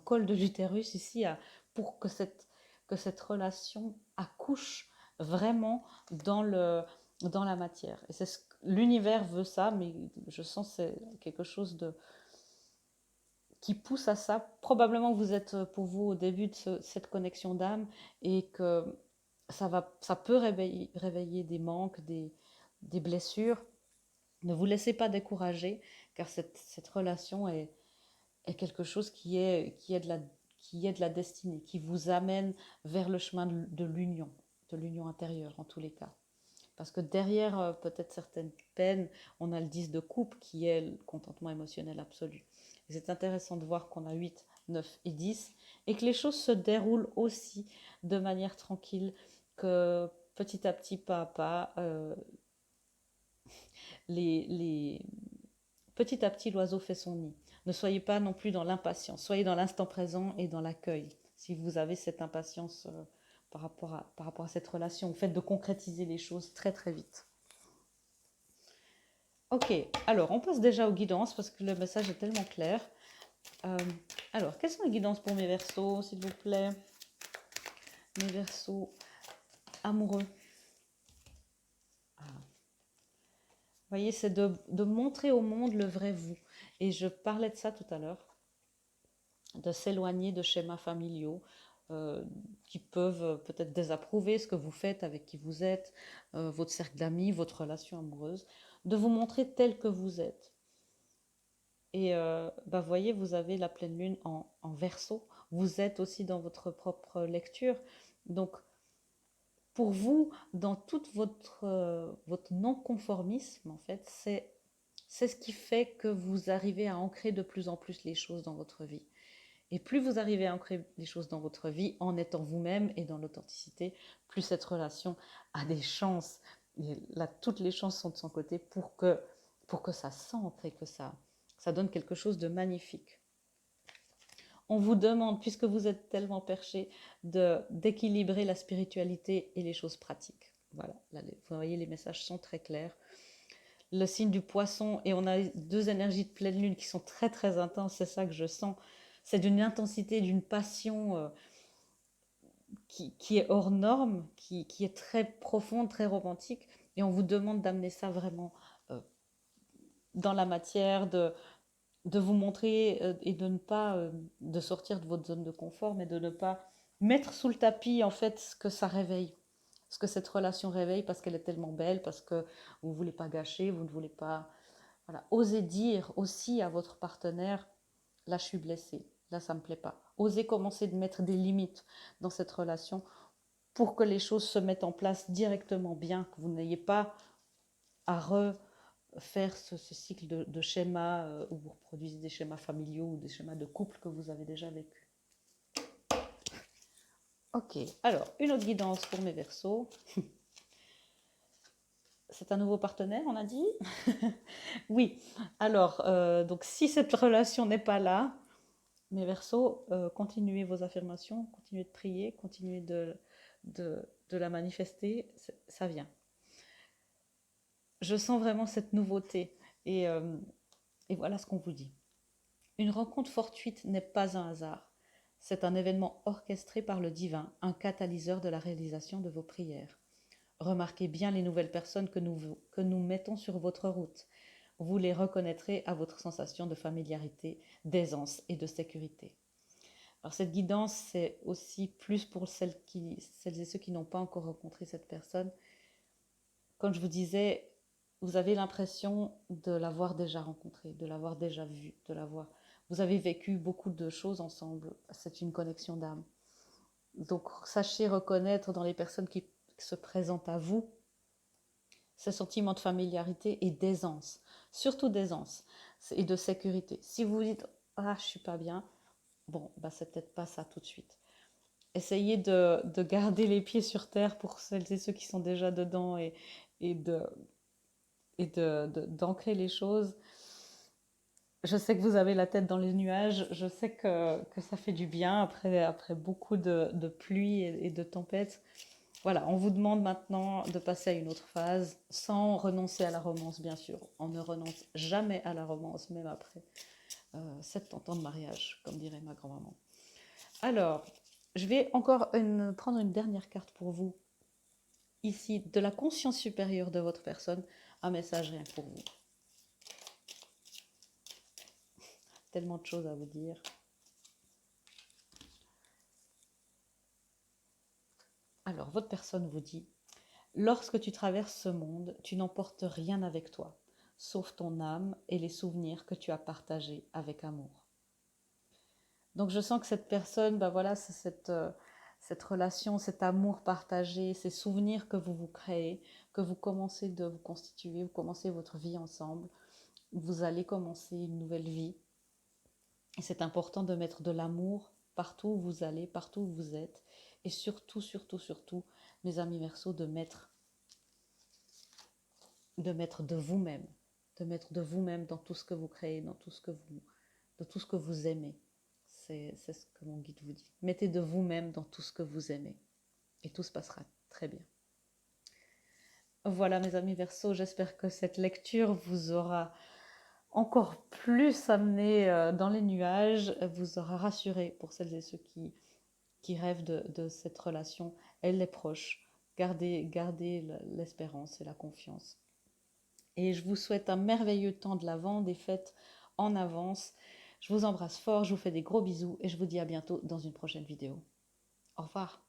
col de l'utérus ici pour que cette relation accouche vraiment dans la matière. Et c'est l'univers veut ça, mais je sens que c'est quelque chose qui pousse à ça. Probablement que vous êtes pour vous au début de cette connexion d'âme et que ça peut réveiller des manques, des blessures. Ne vous laissez pas décourager, car cette relation est quelque chose qui est de la destinée, qui vous amène vers le chemin de l'union intérieure en tous les cas. Parce que derrière peut-être certaines peines, on a le 10 de coupe qui est le contentement émotionnel absolu. Et c'est intéressant de voir qu'on a 8, 9 et 10 et que les choses se déroulent aussi de manière tranquille, que petit à petit, pas à pas, petit à petit, l'oiseau fait son nid. Ne soyez pas non plus dans l'impatience, soyez dans l'instant présent et dans l'accueil. Si vous avez cette impatience par rapport à cette relation, au fait de concrétiser les choses très très vite. Ok, alors on passe déjà aux guidances parce que le message est tellement clair. Alors, quelles sont les guidances pour mes Verseaux, s'il vous plaît? Mes Verseaux amoureux. Vous voyez, c'est de montrer au monde le vrai vous. Et je parlais de ça tout à l'heure, de s'éloigner de schémas familiaux qui peuvent peut-être désapprouver ce que vous faites, avec qui vous êtes, votre cercle d'amis, votre relation amoureuse, de vous montrer tel que vous êtes. Et voyez, vous avez la pleine lune en Verseau. Vous êtes aussi dans votre propre lecture. Donc, pour vous, dans tout votre non-conformisme, en fait, c'est ce qui fait que vous arrivez à ancrer de plus en plus les choses dans votre vie. Et plus vous arrivez à ancrer les choses dans votre vie en étant vous-même et dans l'authenticité, plus cette relation a des chances. Et là, toutes les chances sont de son côté pour que ça sente et que ça donne quelque chose de magnifique. On vous demande, puisque vous êtes tellement perché, d'équilibrer la spiritualité et les choses pratiques. Voilà, là, vous voyez, les messages sont très clairs. Le signe du poisson, et on a deux énergies de pleine lune qui sont très très intenses, c'est ça que je sens. C'est d'une intensité, d'une passion qui est hors norme, qui est très profonde, très romantique, et on vous demande d'amener ça vraiment euh, dans la matière, de vous montrer et de ne pas de sortir de votre zone de confort, mais de ne pas mettre sous le tapis en fait ce que ça réveille, ce que cette relation réveille, parce qu'elle est tellement belle, parce que vous ne voulez pas gâcher, vous ne voulez pas, voilà, osez dire aussi à votre partenaire, là je suis blessée, là ça me plaît pas. Osez commencer de mettre des limites dans cette relation pour que les choses se mettent en place directement bien, que vous n'ayez pas à refaire ce cycle de schémas où vous reproduisez des schémas familiaux ou des schémas de couple que vous avez déjà vécu. Ok, alors une autre guidance pour mes Verseaux. C'est un nouveau partenaire, on a dit. Oui, alors, donc si cette relation n'est pas là, mes Verseaux, continuez vos affirmations, continuez de prier, continuez de la manifester, ça vient. Je sens vraiment cette nouveauté et, euh, et voilà ce qu'on vous dit. Une rencontre fortuite n'est pas un hasard. C'est un événement orchestré par le divin, un catalyseur de la réalisation de vos prières. Remarquez bien les nouvelles personnes que nous mettons sur votre route. Vous les reconnaîtrez à votre sensation de familiarité, d'aisance et de sécurité. Alors cette guidance, c'est aussi plus pour celles et ceux qui n'ont pas encore rencontré cette personne. Comme je vous disais, vous avez l'impression de l'avoir déjà rencontrée, de l'avoir déjà vue, Vous avez vécu beaucoup de choses ensemble. C'est une connexion d'âme. Donc sachez reconnaître dans les personnes qui se présentent à vous ce sentiment de familiarité et d'aisance, surtout d'aisance et de sécurité. Si vous vous dites ah je suis pas bien, bon c'est peut-être pas ça tout de suite. Essayez de garder les pieds sur terre pour celles et ceux qui sont déjà dedans et d'ancrer les choses. Je sais que vous avez la tête dans les nuages, je sais que ça fait du bien après beaucoup de pluie et de tempêtes. Voilà, on vous demande maintenant de passer à une autre phase sans renoncer à la romance, bien sûr. On ne renonce jamais à la romance, même après 70 ans de mariage, comme dirait ma grand-maman. Alors, je vais encore prendre une dernière carte pour vous. Ici, de la conscience supérieure de votre personne, un message rien que pour vous. Tellement de choses à vous dire. Alors, votre personne vous dit, lorsque tu traverses ce monde, tu n'emportes rien avec toi, sauf ton âme et les souvenirs que tu as partagés avec amour. Donc je sens que cette personne, voilà, c'est cette relation, cet amour partagé, ces souvenirs que vous vous créez, que vous commencez de vous constituer, vous commencez votre vie ensemble, vous allez commencer une nouvelle vie. Et c'est important de mettre de l'amour partout où vous allez, partout où vous êtes. Et surtout, surtout, surtout, mes amis Verseaux, de mettre de vous-même, de mettre de vous-même dans tout ce que vous créez, dans tout ce que vous aimez. C'est ce que mon guide vous dit. Mettez de vous-même dans tout ce que vous aimez. Et tout se passera très bien. Voilà mes amis Verseaux, j'espère que cette lecture vous aura encore plus amené dans les nuages, vous aura rassuré pour celles et ceux qui rêvent de cette relation. Elle est proche. Gardez l'espérance et la confiance. Et je vous souhaite un merveilleux temps de l'Avent, des fêtes en avance. Je vous embrasse fort, je vous fais des gros bisous et je vous dis à bientôt dans une prochaine vidéo. Au revoir.